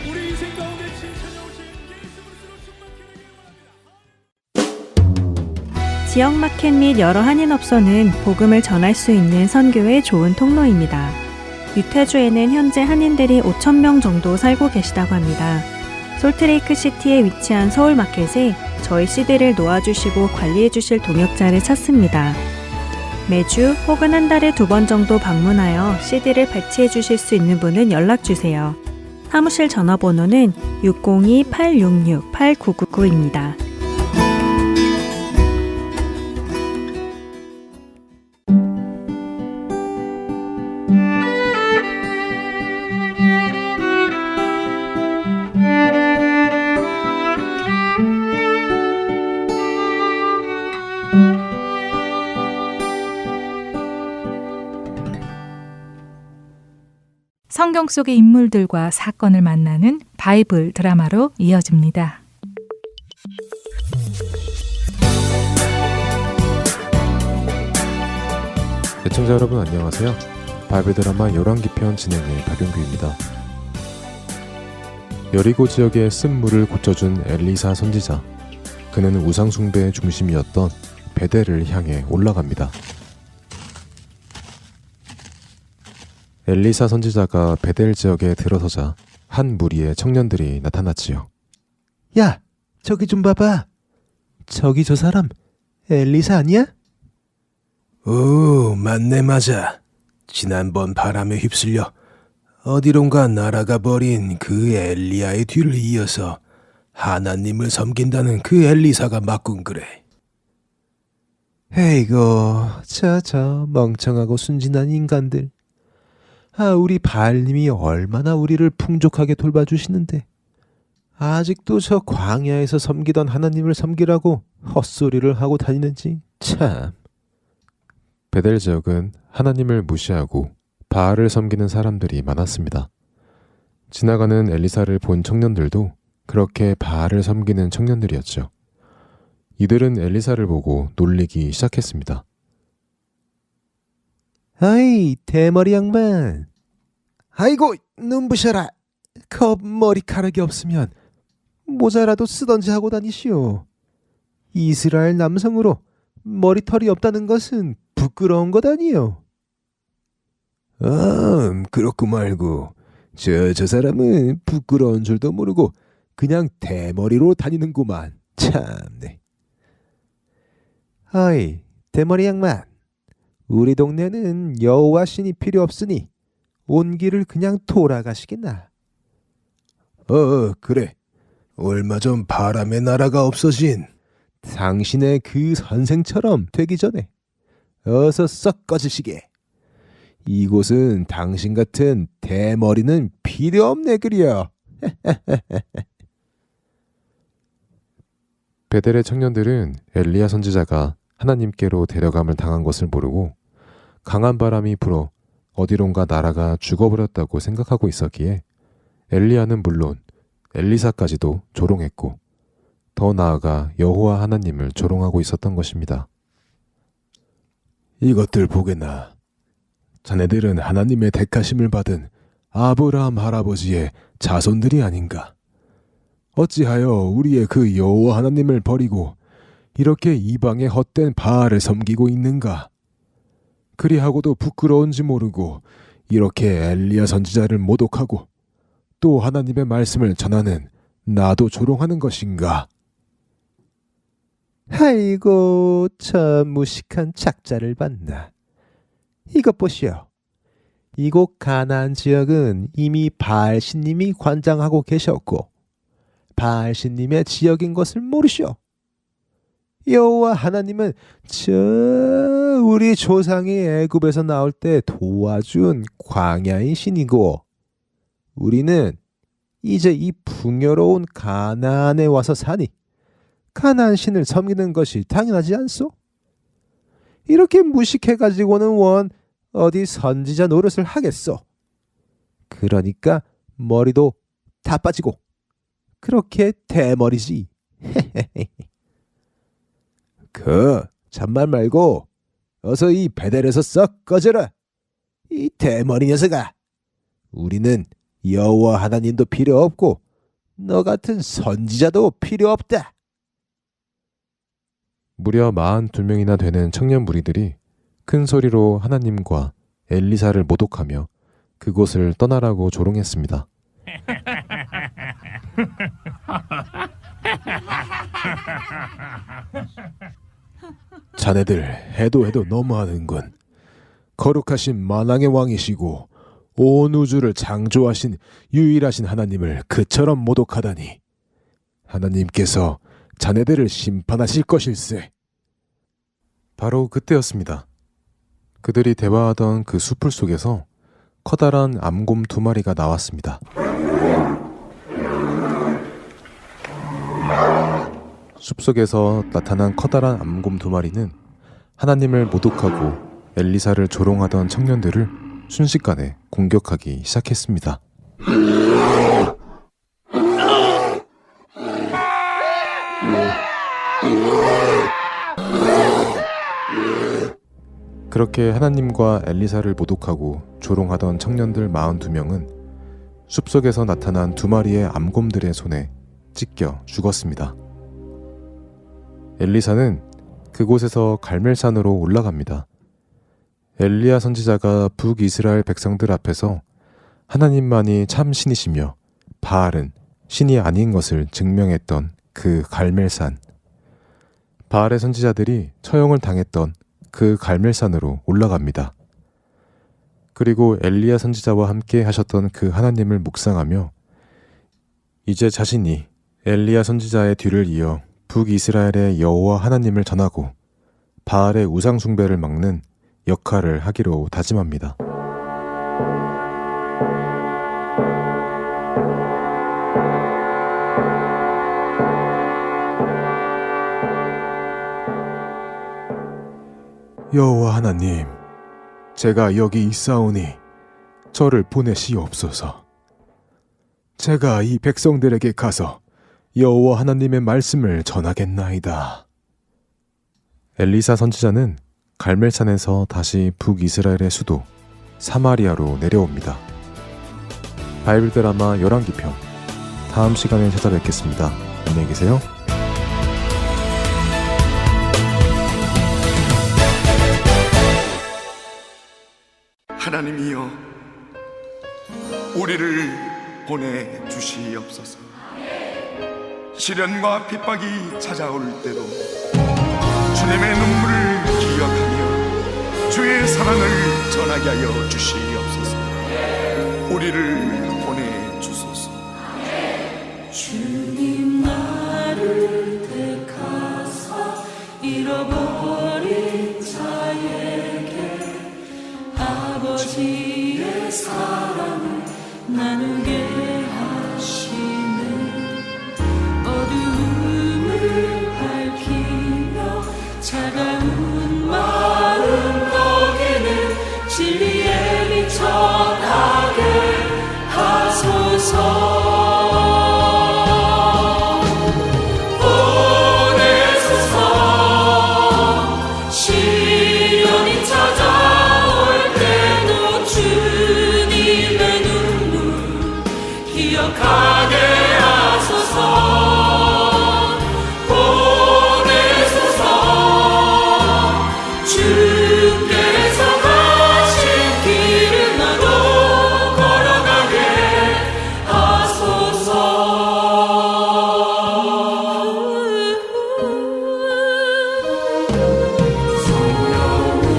우리 인생 가운데 찾아오신 예수 그리스도로 충만케 되길 바랍니다.
지역 마켓 및 여러 한인업소는 복음을 전할 수 있는 선교의 좋은 통로입니다. 유태주에는 현재 한인들이 5,000명 정도 살고 계시다고 합니다. 솔트레이크 시티에 위치한 서울 마켓에 저희 CD를 놓아주시고 관리해주실 동역자를 찾습니다. 매주 혹은 한 달에 2번 정도 방문하여 CD를 배치해주실 수 있는 분은 연락주세요. 사무실 전화번호는 602-866-8999입니다.
성경 속의 인물들과 사건을 만나는 바이블 드라마로 이어집니다.
시청자 여러분 안녕하세요. 바이블 드라마 열왕기편 진행의 박용규입니다. 여리고 지역의 쓴물을 고쳐준 엘리사 선지자. 그는 우상 숭배의 중심이었던 베델을 향해 올라갑니다. 엘리사 선지자가 베델 지역에 들어서자 한 무리의 청년들이 나타났지요.
야, 저기 좀 봐봐. 저기 저 사람 엘리사 아니야? 오, 맞네 맞아. 지난번 바람에 휩쓸려 어디론가 날아가 버린 그 엘리야의 뒤를 이어서 하나님을 섬긴다는 그 엘리사가 맞군 그래. 에이고, 저 멍청하고 순진한 인간들. 우리 바알님이 얼마나 우리를 풍족하게 돌봐주시는데 아직도 저 광야에서 섬기던 하나님을 섬기라고 헛소리를 하고 다니는지 참.
베델 지역은 하나님을 무시하고 바알을 섬기는 사람들이 많았습니다. 지나가는 엘리사를 본 청년들도 그렇게 바알을 섬기는 청년들이었죠. 이들은 엘리사를 보고 놀리기 시작했습니다.
아이, 대머리 양반. 아이고, 눈부셔라. 머리카락이 없으면 모자라도 쓰던지 하고 다니시오. 이스라엘 남성으로 머리털이 없다는 것은 부끄러운 것 아니요. 그렇고 말고 저 사람은 부끄러운 줄도 모르고 그냥 대머리로 다니는구만. 참네. 아이, 대머리 양반. 우리 동네는 여호와 신이 필요 없으니 온 길을 그냥 돌아가시겠나. 그래. 얼마 전 바람의 나라가 없어진 당신의 그 선생처럼 되기 전에 어서 썩 꺼지시게. 이곳은 당신 같은 대머리는 필요 없네 그려.
베델의 청년들은 엘리야 선지자가 하나님께로 데려감을 당한 것을 모르고 강한 바람이 불어 어디론가 날아가 죽어버렸다고 생각하고 있었기에 엘리야는 물론 엘리사까지도 조롱했고 더 나아가 여호와 하나님을 조롱하고 있었던 것입니다.
이것들 보게나. 자네들은 하나님의 택하심을 받은 아브라함 할아버지의 자손들이 아닌가. 어찌하여 우리의 그 여호와 하나님을 버리고 이렇게 이방의 헛된 바알을 섬기고 있는가. 그리하고도 부끄러운지 모르고 이렇게 엘리야 선지자를 모독하고 또 하나님의 말씀을 전하는 나도 조롱하는 것인가. 아이고, 참 무식한 작자를 봤나. 이것 보시오. 이곳 가나안 지역은 이미 바알 신님이 관장하고 계셨고 바알 신님의 지역인 것을 모르시오. 여호와 하나님은 우리 조상이 애굽에서 나올 때 도와준 광야의 신이고 우리는 이제 이 풍요로운 가나안에 와서 사니 가나안 신을 섬기는 것이 당연하지 않소? 이렇게 무식해가지고는 원 어디 선지자 노릇을 하겠소? 그러니까 머리도 다 빠지고 그렇게 대머리지. 잔말 말고 어서 이 베델에서 썩 꺼져라. 이 대머리 녀석아. 우리는 여호와 하나님도 필요 없고 너 같은 선지자도 필요 없다.
무려 42명이나 되는 청년 무리들이 큰 소리로 하나님과 엘리사를 모독하며 그곳을 떠나라고 조롱했습니다.
자네들 해도 너무하는군. 거룩하신 만왕의 왕이시고 온 우주를 창조하신 유일하신 하나님을 그처럼 모독하다니. 하나님께서 자네들을 심판하실 것일세.
바로 그때였습니다. 그들이 대화하던 그 숲풀 속에서 커다란 암곰 2마리가 나왔습니다. 숲속에서 나타난 커다란 암곰 2마리는 하나님을 모독하고 엘리사를 조롱하던 청년들을 순식간에 공격하기 시작했습니다. 그렇게 하나님과 엘리사를 모독하고 조롱하던 청년들 42명은 숲속에서 나타난 2마리의 암곰들의 손에 찢겨 죽었습니다. 엘리사는 그곳에서 갈멜산으로 올라갑니다. 엘리야 선지자가 북이스라엘 백성들 앞에서 하나님만이 참 신이시며 바알은 신이 아닌 것을 증명했던 그 갈멜산, 바알의 선지자들이 처형을 당했던 그 갈멜산으로 올라갑니다. 그리고 엘리야 선지자와 함께 하셨던 그 하나님을 묵상하며 이제 자신이 엘리야 선지자의 뒤를 이어 북이스라엘의 여호와 하나님을 전하고 바알의 우상 숭배를 막는 역할을 하기로 다짐합니다.
여호와 하나님, 제가 여기 있사오니 저를 보내시옵소서. 제가 이 백성들에게 가서 여호와 하나님의 말씀을 전하겠나이다.
엘리사 선지자는 갈멜산에서 다시 북이스라엘의 수도 사마리아로 내려옵니다. 바이블 드라마 열왕기편, 다음 시간에 찾아뵙겠습니다. 안녕히 계세요.
하나님이여, 우리를 보내주시옵소서. 시련과 핍박이 찾아올 때도 주님의 눈물을 기억하며 주의 사랑을 전하게 하여 주시옵소서. 우리를 보내주소서.
주님 나를 택하사 잃어버린 자에게 아버지의 사랑을 나누게 하시네. 어두움을 밝히며 차가운 마음 녹이는 진리의 빛 전하게 하소서. 기억하게 하소서. 보내소서. 주께서 가신 길을 나도 걸어가게 하소서.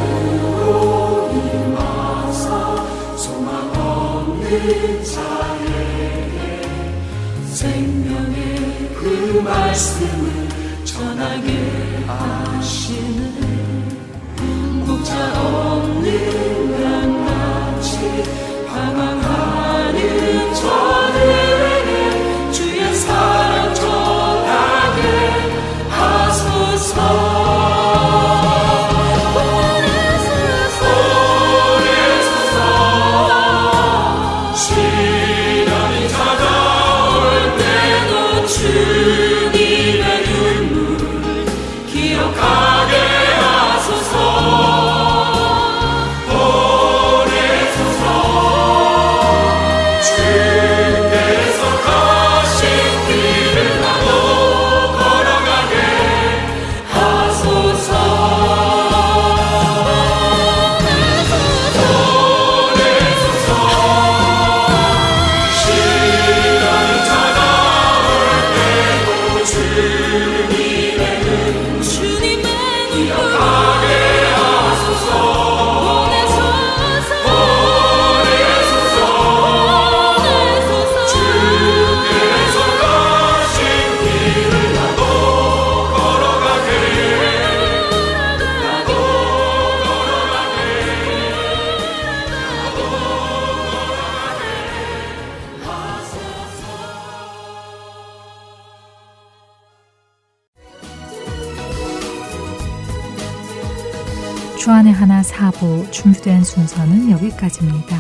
성령으로 임하사 소망 없는 자에게 생명의 그 말씀을 전하게 하시는 목자 없는 강같이 방황하는 저들에게 주의 사랑 전하게 하소서. 시련이 찾아올 때도 주님의 눈물 기억하게 하소서. 보내소서.
주안의 하나 4부 준비된 순서는 여기까지입니다.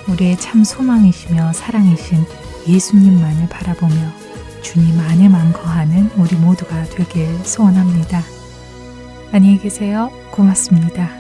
우리의 참 소망이시며 사랑이신 예수님만을 바라보며 주님 안에만 거하는 우리 모두가 되길 소원합니다. 안녕히 계세요. 고맙습니다.